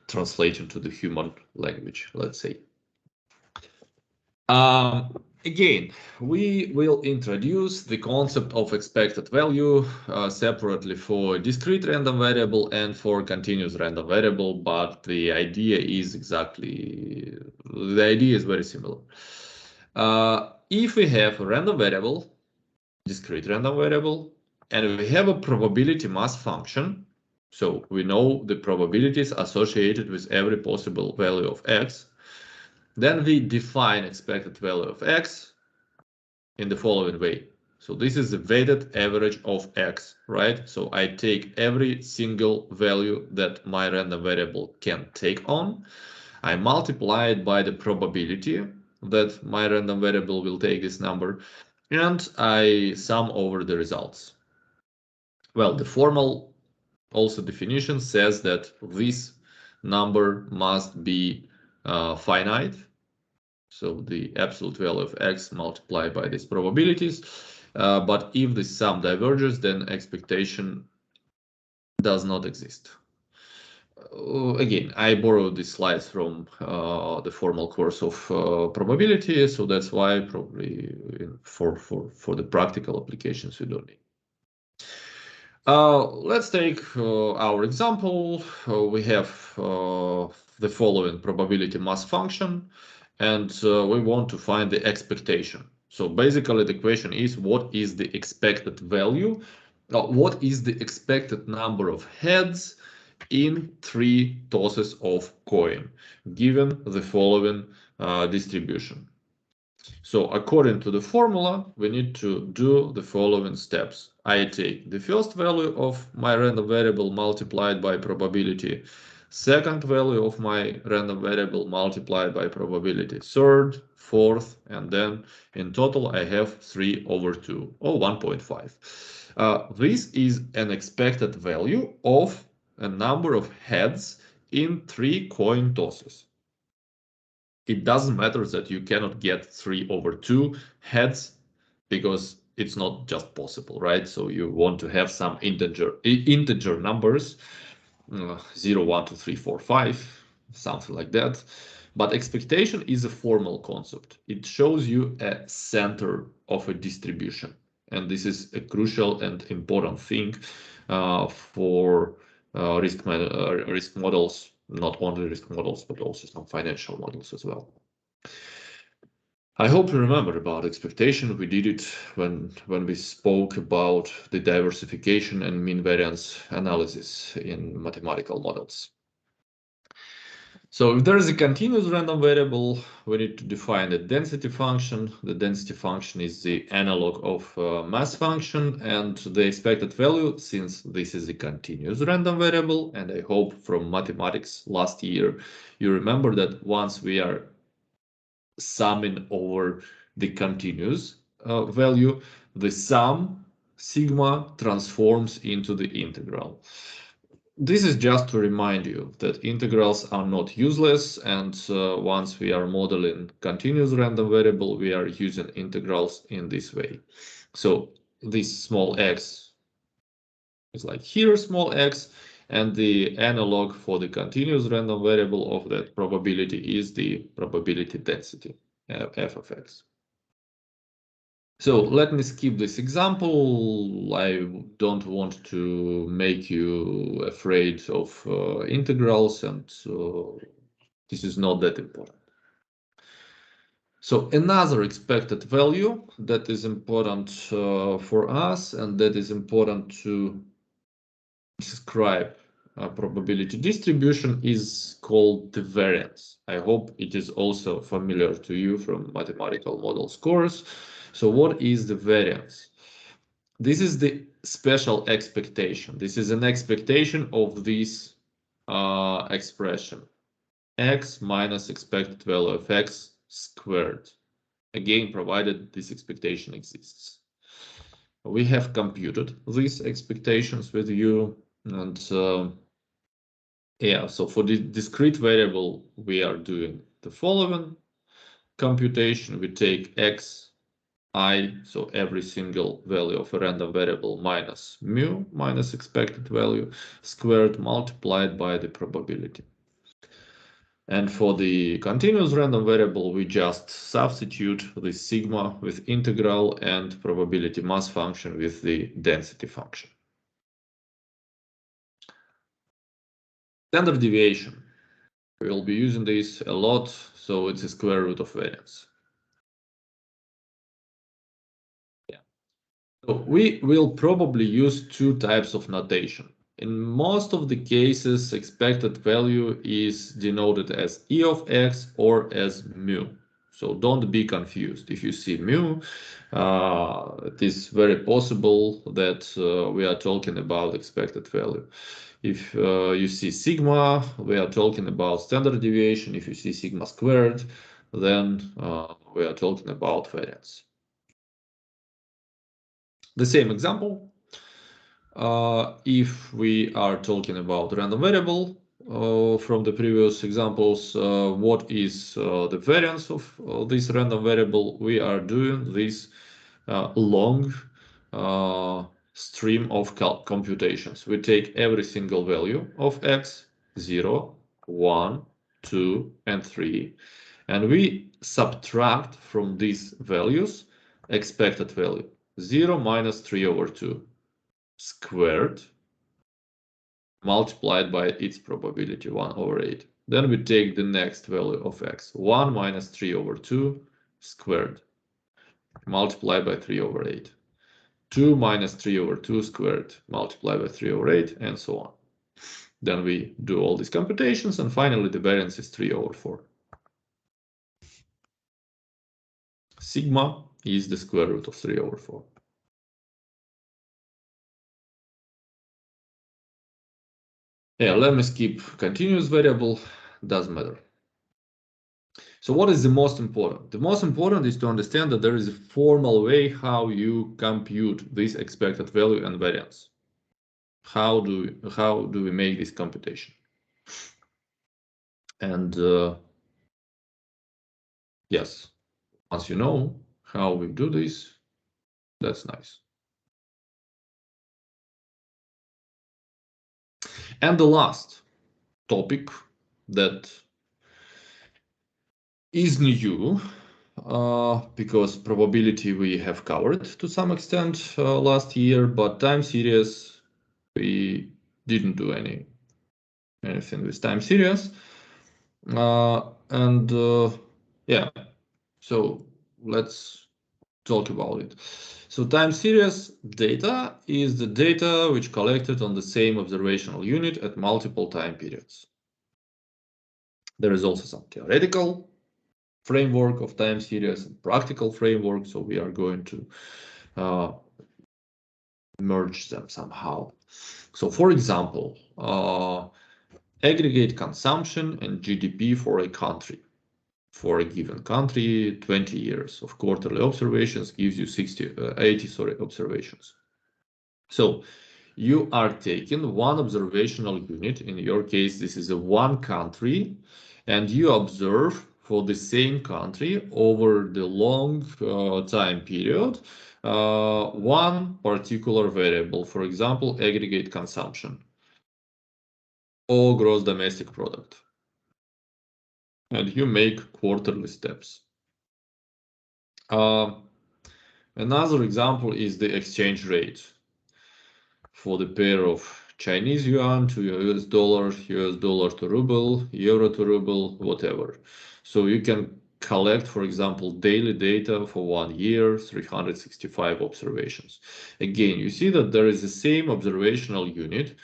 Speaker 1: translate into the human language, let's say. Again, we will introduce the concept of expected value separately for discrete random variable and for continuous random variable, but the idea is very similar. If we have a random variable, discrete random variable, and we have a probability mass function, so we know the probabilities associated with every possible value of x, then we define expected value of x in the following way. So this is the weighted average of x, right? So I take every single value that my random variable can take on. I multiply it by the probability that my random variable will take this number, and I sum over the results. Well, the formal also definition says that this number must be finite. So the absolute value of x multiplied by these probabilities. But if the sum diverges, then expectation does not exist. Again, I borrowed these slides from the formal course of probability, so that's why probably for the practical applications we don't need. Let's take our example. We have the following probability mass function, and we want to find the expectation. So basically the question is, what is the expected value? What is the expected number of heads in 3 tosses of coin, given the following distribution? So according to the formula, we need to do the following steps. I take the first value of my random variable multiplied by probability, second value of my random variable multiplied by probability, third, fourth, and then in total I have 3 over 2, or 1.5. This is an expected value of a number of heads in 3 coin tosses. It doesn't matter that you cannot get 3 over 2 heads, because it's not just possible, right? So you want to have some integer numbers, 0, 1, 2, 3, 4, 5, something like that. But expectation is a formal concept. It shows you a center of a distribution. And this is a crucial and important thing for risk models, not only risk models, but also some financial models as well. I hope you remember about expectation. We did it when we spoke about the diversification and mean variance analysis in mathematical models. So if there is a continuous random variable, we need to define a density function. The density function is the analog of mass function, and the expected value, since this is a continuous random variable, and I hope from mathematics last year you remember that once we are summing over the continuous value, the sum sigma transforms into the integral. This is just to remind you that integrals are not useless, and once we are modeling continuous random variable, we are using integrals in this way. So this small x is like here, small x, and the analog for the continuous random variable of that probability is the probability density, f of x. So let me skip this example. I don't want to make you afraid of integrals, and this is not that important. So another expected value that is important for us, and that is important to describe a probability distribution, is called the variance. I hope it is also familiar to you from mathematical models course. So what is the variance? This is the special expectation. This is an expectation of this expression, x minus expected value of x squared. Again, provided this expectation exists. We have computed these expectations with you, and yeah, so for the discrete variable, we are doing the following computation. We take x I, so every single value of a random variable minus mu, minus expected value, squared multiplied by the probability. And for the continuous random variable, we just substitute the sigma with integral and probability mass function with the density function. Standard deviation. We will be using this a lot, so it's a square root of variance. Yeah. So we will probably use two types of notation. In most of the cases, expected value is denoted as e of x or as mu. So don't be confused. If you see mu, it is very possible that we are talking about expected value. If you see sigma, we are talking about standard deviation. If you see sigma squared, then we are talking about variance. The same example. If we are talking about random variable from the previous examples, what is the variance of this random variable? We are doing this long stream of computations. We take every single value of x, 0, 1, 2, and 3, and we subtract from these values expected value, 0 minus 3 over 2 squared multiplied by its probability, 1 over 8. Then we take the next value of x, 1 minus 3 over 2 squared multiplied by 3 over 8. 2 minus 3 over 2 squared multiplied by 3 over 8, and so on. Then we do all these computations, and finally the variance is 3 over 4. Sigma is the square root of 3 over 4. Yeah, let me skip continuous variable, doesn't matter. So what is the most important? The most important is to understand that there is a formal way how you compute this expected value and variance. How do we make this computation? And yes, once you know how we do this, that's nice. And the last topic that is new, because probability we have covered to some extent last year, but time series we didn't do anything with time series. Yeah, so let's talk about it. So time series data is the data which collected on the same observational unit at multiple time periods. There is also some theoretical framework of time series and practical framework, so we are going to merge them somehow. So for example, aggregate consumption and GDP for a country. For a given country, 20 years of quarterly observations gives you 80 observations. So you are taking one observational unit. In your case, this is a one country, and you observe for the same country over the long time period one particular variable, for example, aggregate consumption or gross domestic product. And you make quarterly steps. Another example is the exchange rate for the pair of Chinese yuan to US dollar to ruble, euro to ruble, whatever. So you can collect, for example, daily data for 1 year, 365 observations. Again, you see that there is the same observational unit,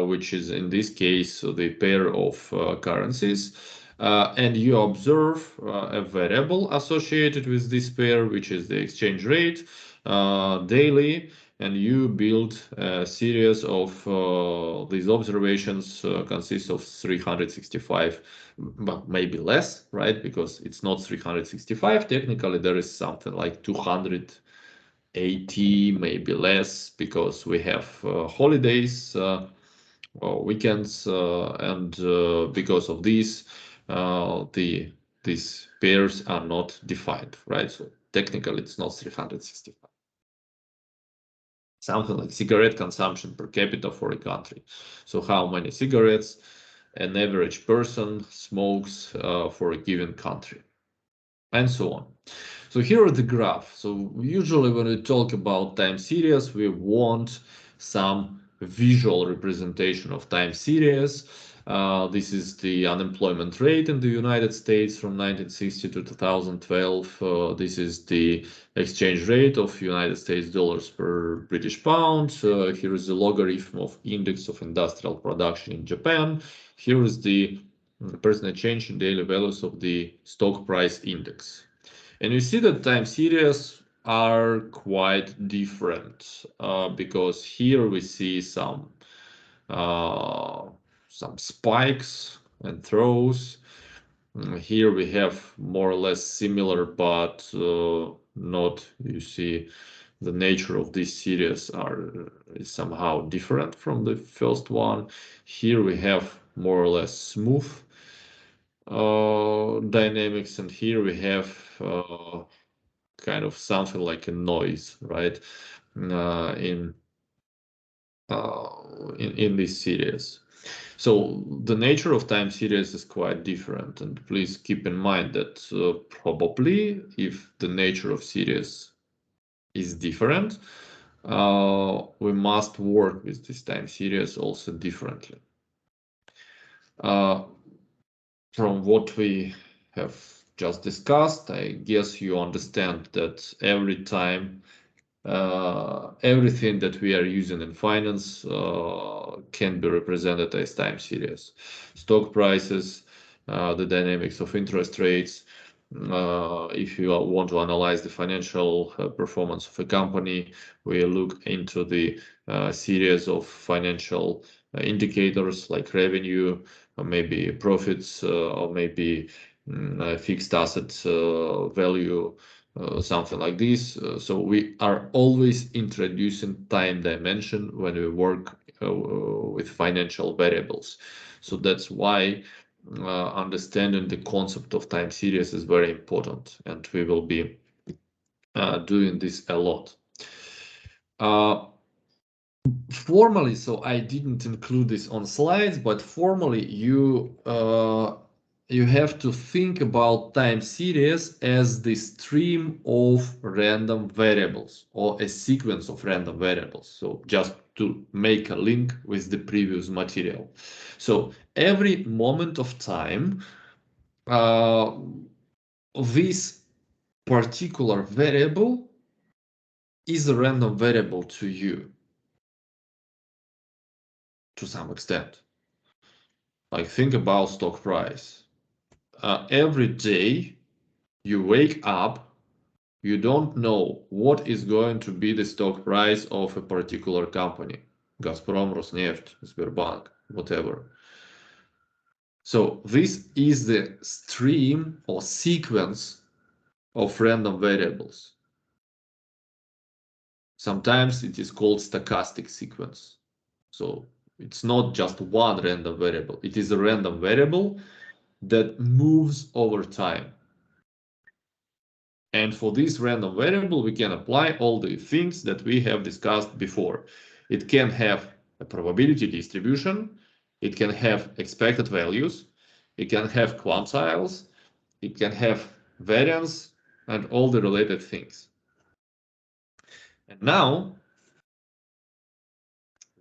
Speaker 1: which is in this case the pair of currencies. And you observe a variable associated with this pair, which is the exchange rate daily, and you build a series of these observations consists of 365, but maybe less, right? Because it's not 365. Technically, there is something like 280, maybe less, because we have holidays, weekends, and because of these pairs are not defined, right? So technically it's not 365. Something like cigarette consumption per capita for a country. So how many cigarettes an average person smokes for a given country, and so on. So here are the graph. So usually when we talk about time series, we want some visual representation of time series. This is the unemployment rate in the United States from 1960 to 2012. This is the exchange rate of United States dollars per British pound. Here is the logarithm of index of industrial production in Japan. Here is the percentage change in daily values of the stock price index. And you see that time series are quite different because here we see some spikes and throws. Here we have more or less similar, but not. You see, the nature of this series is somehow different from the first one. Here we have more or less smooth dynamics, and here we have kind of something like a noise, right? In this series. So the nature of time series is quite different, and please keep in mind that probably if the nature of series is different, we must work with this time series also differently. From what we have just discussed, I guess you understand that every time everything that we are using in finance can be represented as time series. Stock prices, the dynamics of interest rates. If you want to analyze the financial performance of a company, we look into the series of financial indicators like revenue, or maybe profits, or maybe fixed asset value, something like this. So we are always introducing time dimension when we work with financial variables. So that's why understanding the concept of time series is very important, and we will be doing this a lot. Formally, so I didn't include this on slides, but formally you have to think about time series as the stream of random variables or a sequence of random variables. So just to make a link with the previous material. So every moment of time, this particular variable is a random variable to you to some extent. Like think about stock price. Every day you wake up, you don't know what is going to be the stock price of a particular company. Gazprom, Rosneft, Sberbank, whatever. So this is the stream or sequence of random variables. Sometimes it is called stochastic sequence. So it's not just one random variable. It is a random variable that moves over time. And for this random variable, we can apply all the things that we have discussed before. It can have a probability distribution. It can have expected values. It can have quantiles. It can have variance and all the related things. And now,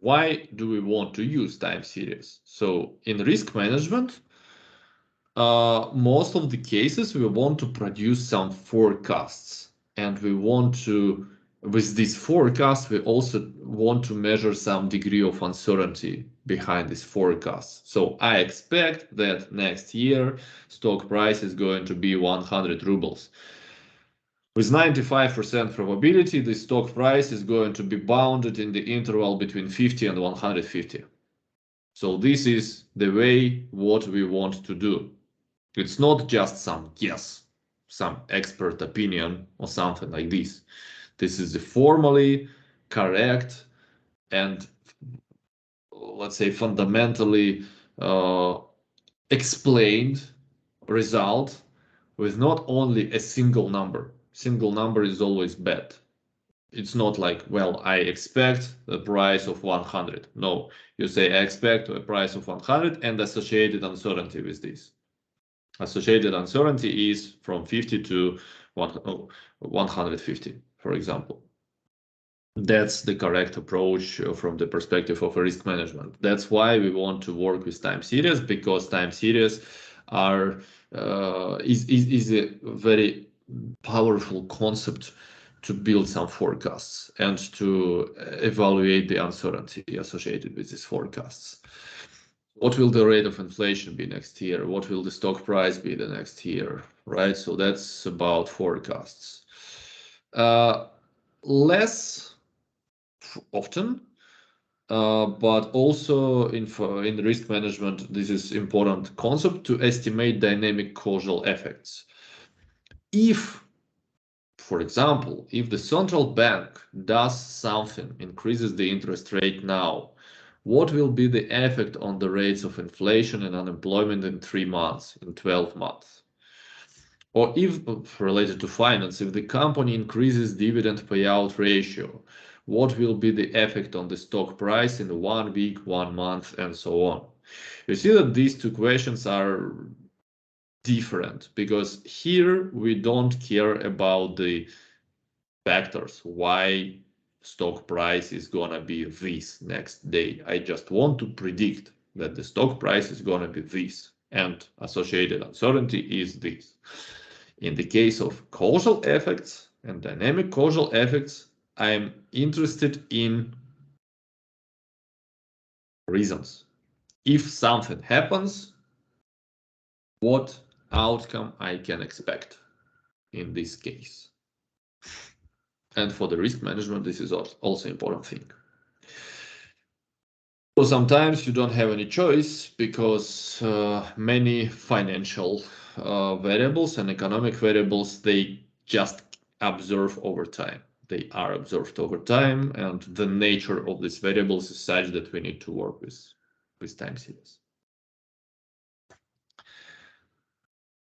Speaker 1: why do we want to use time series? So in risk management, most of the cases we want to produce some forecasts, and we want to, with this forecast, we also want to measure some degree of uncertainty behind this forecast. So I expect that next year stock price is going to be 100 rubles. With 95% probability, the stock price is going to be bounded in the interval between 50 and 150. So this is the way what we want to do. It's not just some guess, some expert opinion or something like this. This is the formally correct and, let's say, fundamentally explained result with not only a single number. Single number is always bad. It's not like, well, I expect the price of 100. No, you say I expect a price of 100 and associated uncertainty with this. Associated uncertainty is from 50 to 150, for example. That's the correct approach from the perspective of risk management. That's why we want to work with time series, because time series is a very powerful concept to build some forecasts and to evaluate the uncertainty associated with these forecasts. What will the rate of inflation be next year? What will the stock price be the next year? Right? So that's about forecasts. Less often, but also in risk management, this is important concept to estimate dynamic causal effects. If, for example, if the central bank does something, increases the interest rate now, what will be the effect on the rates of inflation and unemployment in 3 months, in 12 months? Or if, related to finance, if the company increases dividend payout ratio, what will be the effect on the stock price in 1 week, 1 month, and so on? You see that these two questions are different, because here we don't care about the factors why stock price is gonna be this next day. I just want to predict that the stock price is gonna be this, and associated uncertainty is this. In the case of causal effects and dynamic causal effects, I'm interested in reasons. If something happens, what outcome I can expect in this case. And for the risk management, this is also important thing. So sometimes you don't have any choice, because many financial variables and economic variables, they just observe over time. They are observed over time, and the nature of these variables is such that we need to work with time series.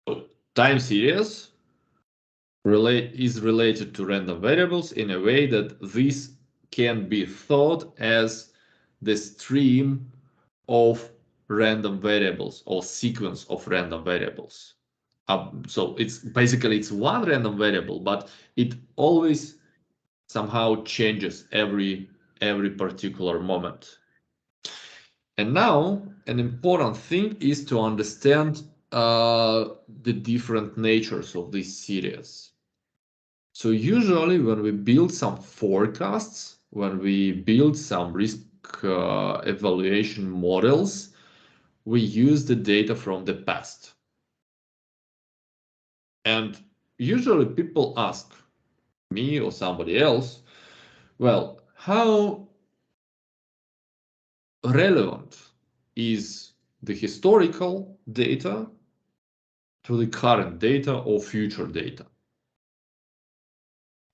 Speaker 1: So time series is related to random variables in a way that this can be thought as the stream of random variables or sequence of random variables. So it's one random variable, but it always somehow changes every particular moment. And now an important thing is to understand the different natures of this series. So usually when we build some forecasts, when we build some risk evaluation models, we use the data from the past. And usually people ask me or somebody else, well, how relevant is the historical data to the current data or future data?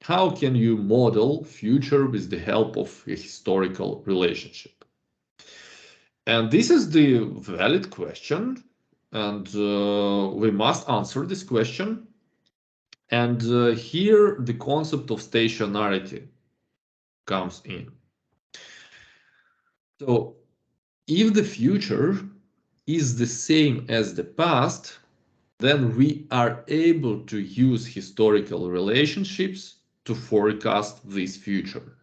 Speaker 1: How can you model future with the help of a historical relationship? And this is the valid question, and we must answer this question. And here the concept of stationarity comes in. So if the future is the same as the past, then we are able to use historical relationships to forecast this future.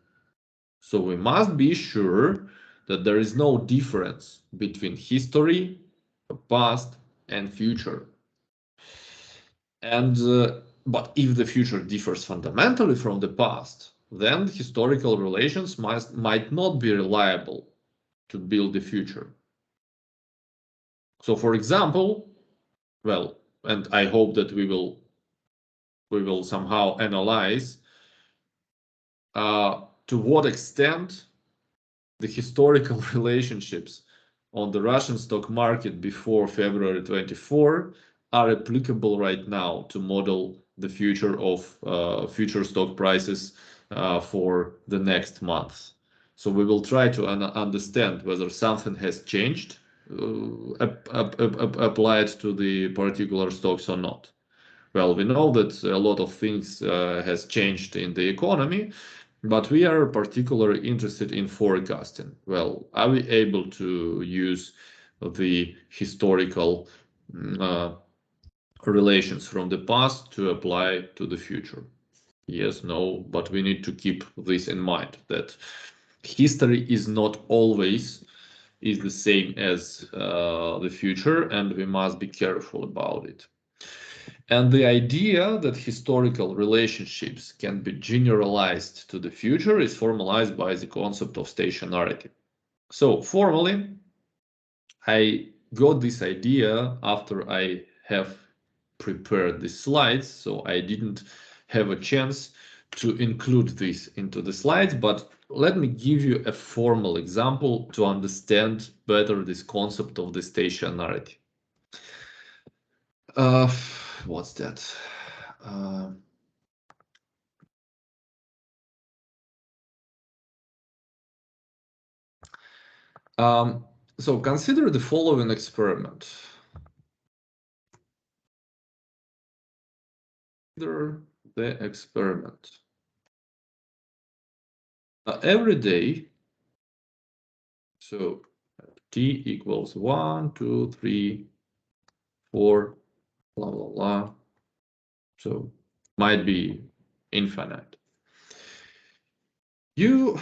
Speaker 1: So we must be sure that there is no difference between history, past, and future. And but if the future differs fundamentally from the past, then historical relations might not be reliable to build the future. So for example, well, and I hope that we will somehow analyze to what extent the historical relationships on the Russian stock market before February 24 are applicable right now to model the future of future stock prices for the next month. So we will try to understand whether something has changed applied to the particular stocks or not. Well, we know that a lot of things has changed in the economy, but we are particularly interested in forecasting. Well, are we able to use the historical relations from the past to apply to the future? Yes, no, but we need to keep this in mind, that history is not always is the same as the future, and we must be careful about it. And the idea that historical relationships can be generalized to the future is formalized by the concept of stationarity. So formally, I got this idea after I have prepared the slides, so I didn't have a chance to include this into the slides, but let me give you a formal example to understand better this concept of the stationarity. What's that? So consider the following experiment. Consider the experiment. Every day, so t equals 1, 2, 3, 4, blah, blah, blah. So might be infinite. You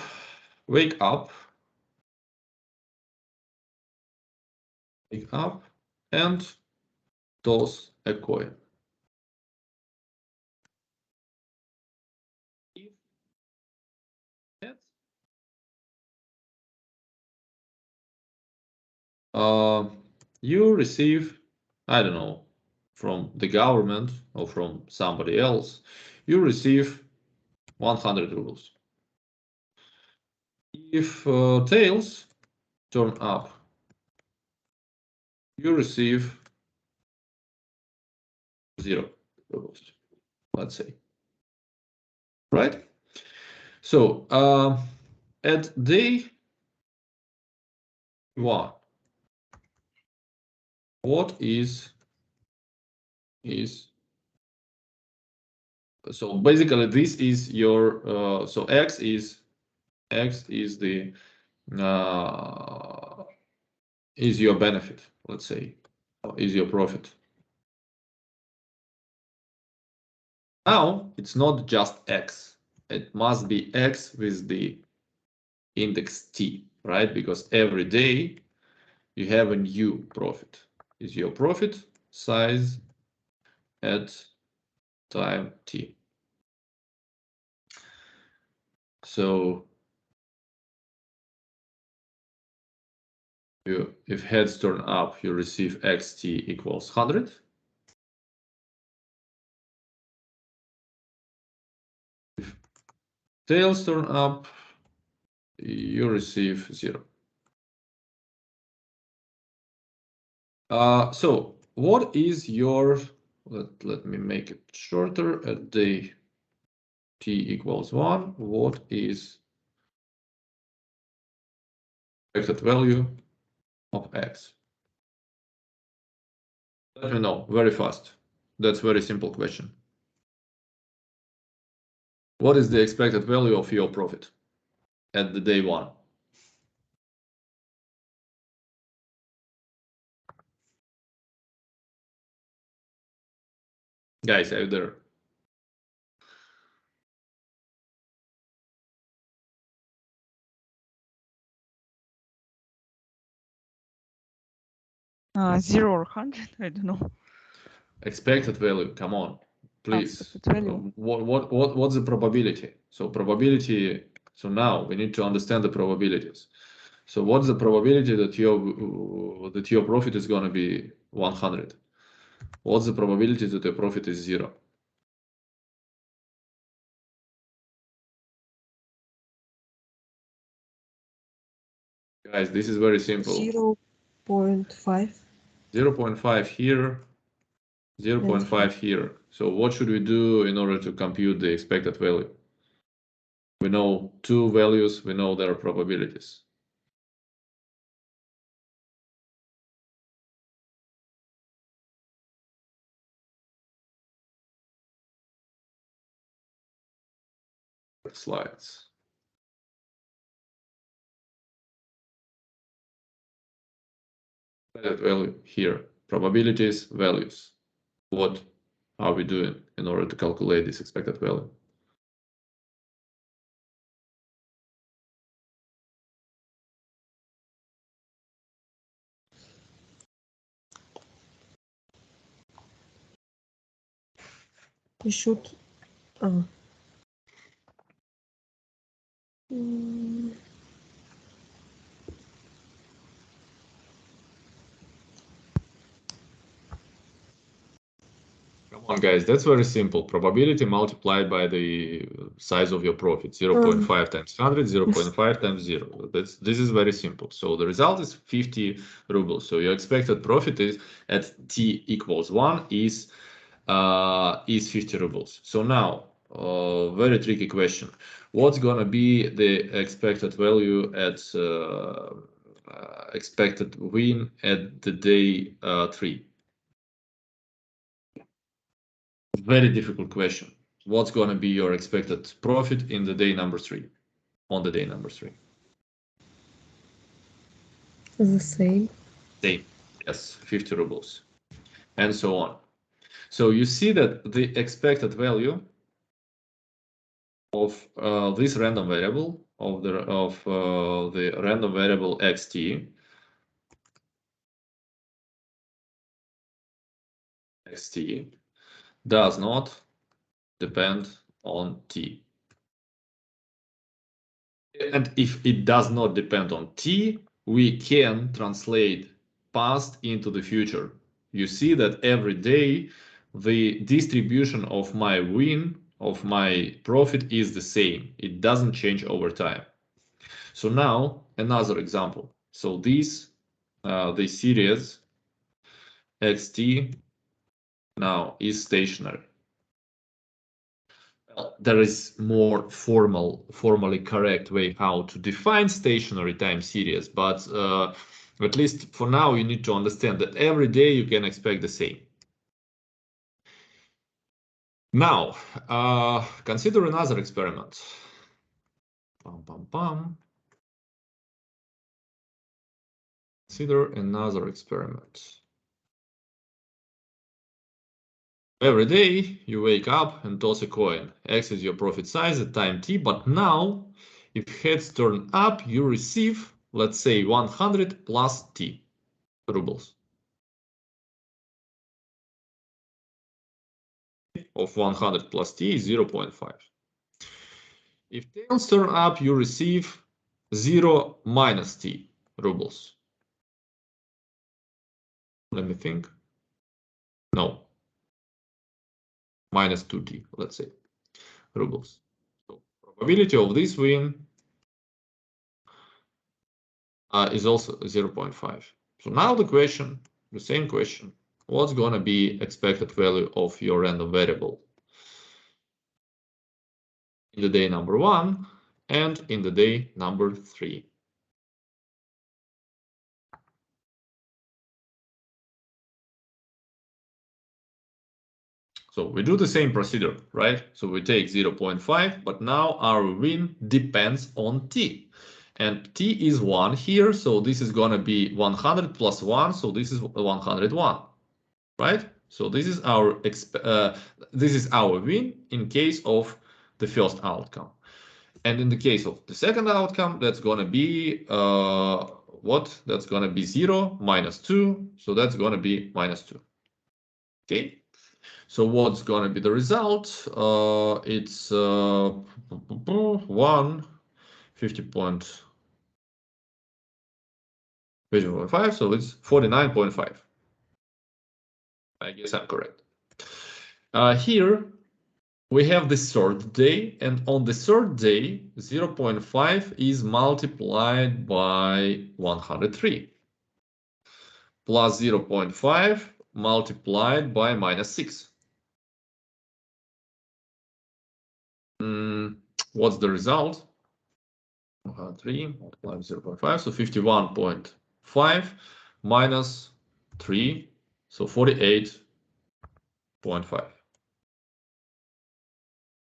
Speaker 1: wake up and toss a coin. You receive, I don't know, from the government or from somebody else, you receive 100 rubles. If tails turn up, you receive 0 rubles, let's say. Right? So at day 1, what is so basically this is your so x is the is your benefit, let's say, is your profit. Now it's not just x, it must be x with the index t, right? Because every day you have a new profit. Is your profit size at time t. So if heads turn up, you receive xt equals 100. If tails turn up, you receive 0. So what is your, let me make it shorter, at day t equals 1, what is expected value of x? Let me know very fast. That's a very simple question. What is the expected value of your profit at the day 1? Guys, are you there?
Speaker 2: Zero or 100, I don't know.
Speaker 1: Expected value, come on, please.
Speaker 2: Expected value.
Speaker 1: What's the probability? So probability, so now we need to understand the probabilities. So what's the probability that your profit is going to be 100? What's the probability that your profit is 0? Guys, this is very simple.
Speaker 3: 0.5.
Speaker 1: 0.5 here, 0.5 here. So what should we do in order to compute the expected value? We know two values, we know their probabilities. Slides. value here, probabilities, values. What are we doing in order to calculate this expected value?
Speaker 3: We should. Mm.
Speaker 1: Come on, guys, that's very simple. Probability multiplied by the size of your profit. 0.5 times 100, 0.5 times 0. This is very simple. So the result is 50 rubles. So your expected profit is at t equals 1 is 50 rubles. So now, very tricky question. What's gonna be the expected value at expected win at the day 3? Very difficult question. What's going to be your expected profit in the day number 3? On the day number 3?
Speaker 3: The same.
Speaker 1: Same. Yes, 50 rubles. And so on. So you see that the expected value of this random variable of the random variable xt does not depend on t. And if it does not depend on t, we can translate past into the future. You see that every day the distribution of my win, of my profit is the same. It doesn't change over time. So now another example. So this the series xt now is stationary. There is more formally correct way how to define stationary time series, but at least for now you need to understand that every day you can expect the same. Now, consider another experiment. Consider another experiment. Every day you wake up and toss a coin. X is your profit size at time t, but now if heads turn up, you receive, let's say, 100 plus t rubles. Of 100 plus t is 0.5. If tails turn up, you receive 0 minus t rubles. Let me think. No. Minus 2t, let's say, rubles. So probability of this win is also 0.5. So now the same question, what's going to be expected value of your random variable in the day number 1 and in the day number 3? So we do the same procedure, right? So we take 0.5, but now our win depends on t. And t is 1 here, so this is going to be 100 plus 1, so this is 101, right? So this is our win in case of the first outcome. And in the case of the second outcome, that's going to be what? That's going to be 0 minus 2, so that's going to be minus 2. Okay. So what's going to be the result? It's 50.5, so it's 49.5. I guess I'm correct. Here we have the third day, and on the third day, 0.5 is multiplied by 103, plus 0.5 multiplied by minus 6. What's the result? 3 multiplied by 0.5, so 51.5 minus 3, so 48.5.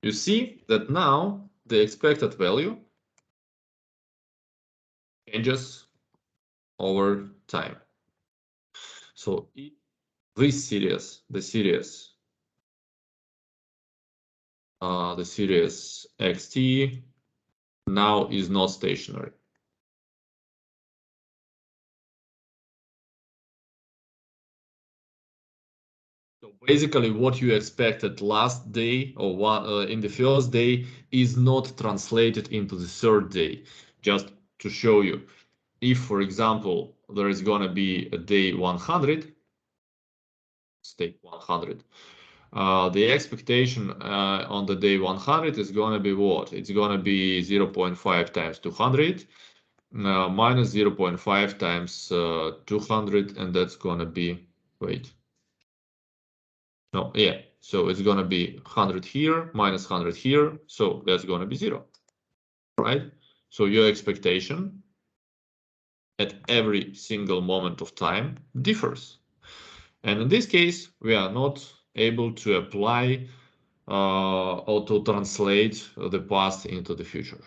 Speaker 1: You see that now the expected value changes over time. So this series, the series xt now is not stationary. So basically, what you expected last day or in the first day is not translated into the third day. Just to show you, if, for example, there is going to be a day 100, state 100, the expectation on the day 100 is going to be what? It's going to be 0.5 times 200 minus 0.5 times 200, and that's going to be, wait. No, yeah, so it's going to be 100 here, minus 100 here, so that's going to be 0, right? So your expectation at every single moment of time differs. And in this case, we are not able to apply or to translate the past into the future.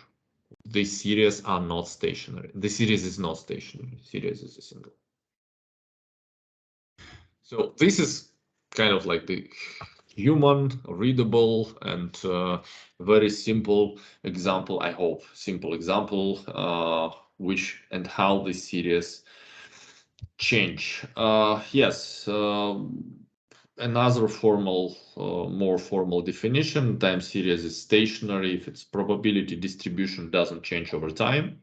Speaker 1: The series are not stationary. The series is not stationary. Series is a single. So this is kind of like the human, readable, and very simple example, I hope, simple example, which and how the series change. Yes, another formal, more formal definition, time series is stationary if its probability distribution doesn't change over time.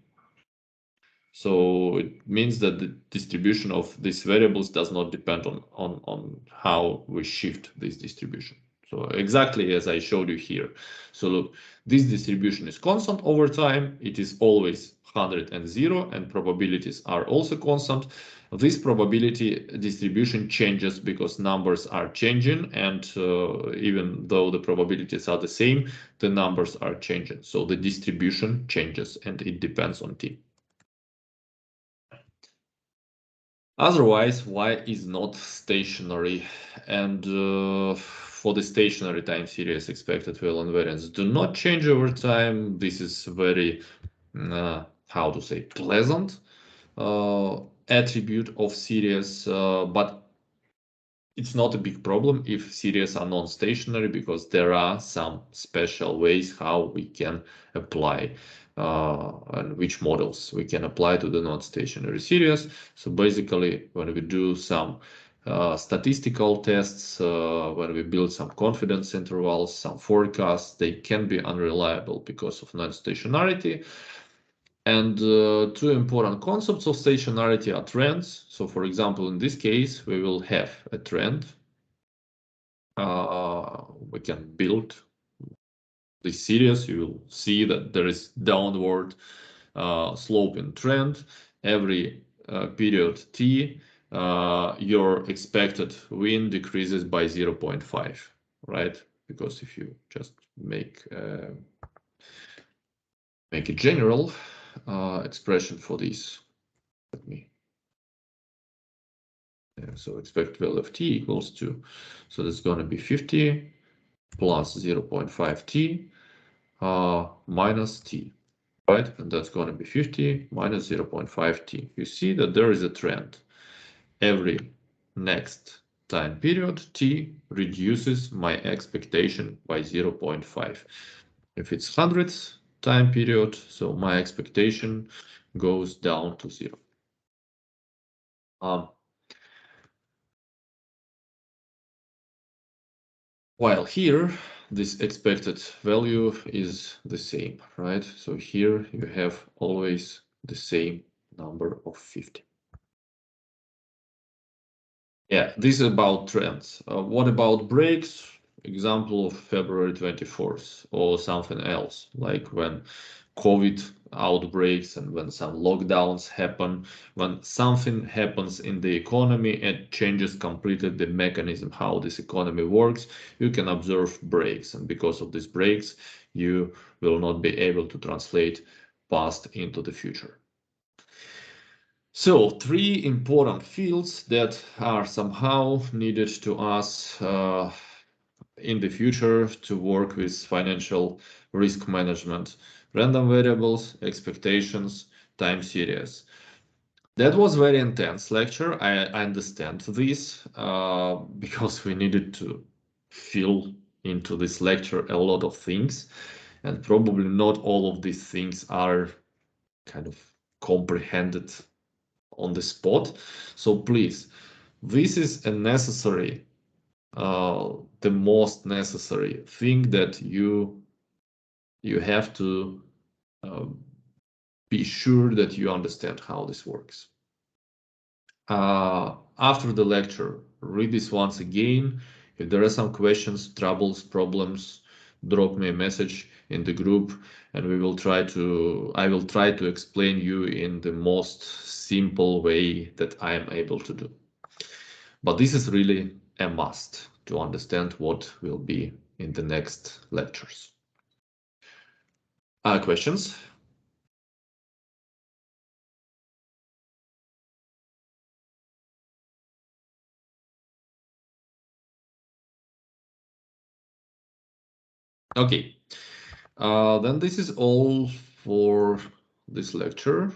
Speaker 1: So it means that the distribution of these variables does not depend on how we shift this distribution. So exactly as I showed you here. So look, this distribution is constant over time. It is always 100 and 0, and probabilities are also constant. This probability distribution changes because numbers are changing, and even though the probabilities are the same, the numbers are changing. So the distribution changes, and it depends on t. Otherwise, y is not stationary, and for the stationary time series, expected value and variance do not change over time. This is very, how to say, pleasant attribute of series, but it's not a big problem if series are non-stationary, because there are some special ways how we can apply and which models we can apply to the non-stationary series. So basically, when we do some statistical tests, when we build some confidence intervals, some forecasts, they can be unreliable because of non-stationarity. And two important concepts of stationarity are trends. So for example, in this case, we will have a trend. We can build this series. You will see that there is downward sloping trend. Every period t, your expected win decreases by 0.5, right? Because if you just make a general expression for this, let me. So expected value of t equals to, so that's going to be 50 plus 0.5 t minus t, right? And that's going to be 50 minus 0.5 t. You see that there is a trend. Every next time period, t reduces my expectation by 0.5. If it's 100th time period, so my expectation goes down to 0. While here, this expected value is the same, right? So here you have always the same number of 50. Yeah, this is about trends. What about breaks? Example of February 24th or something else, like when COVID outbreaks and when some lockdowns happen, when something happens in the economy and changes completely the mechanism how this economy works, you can observe breaks. And because of these breaks, you will not be able to translate past into the future. So, three important fields that are somehow needed to us in the future to work with financial risk management: random variables, expectations, time series. That was very intense lecture. I understand this because we needed to fill into this lecture a lot of things, and probably not all of these things are kind of comprehended on the spot. So please, this is a necessary, the most necessary thing that you have to be sure that you understand how this works. After the lecture, read this once again. If there are some questions, troubles, problems, drop me a message in the group, and I will try to explain you in the most simple way that I am able to do. But this is really a must to understand what will be in the next lectures. Questions? Okay, then this is all for this lecture.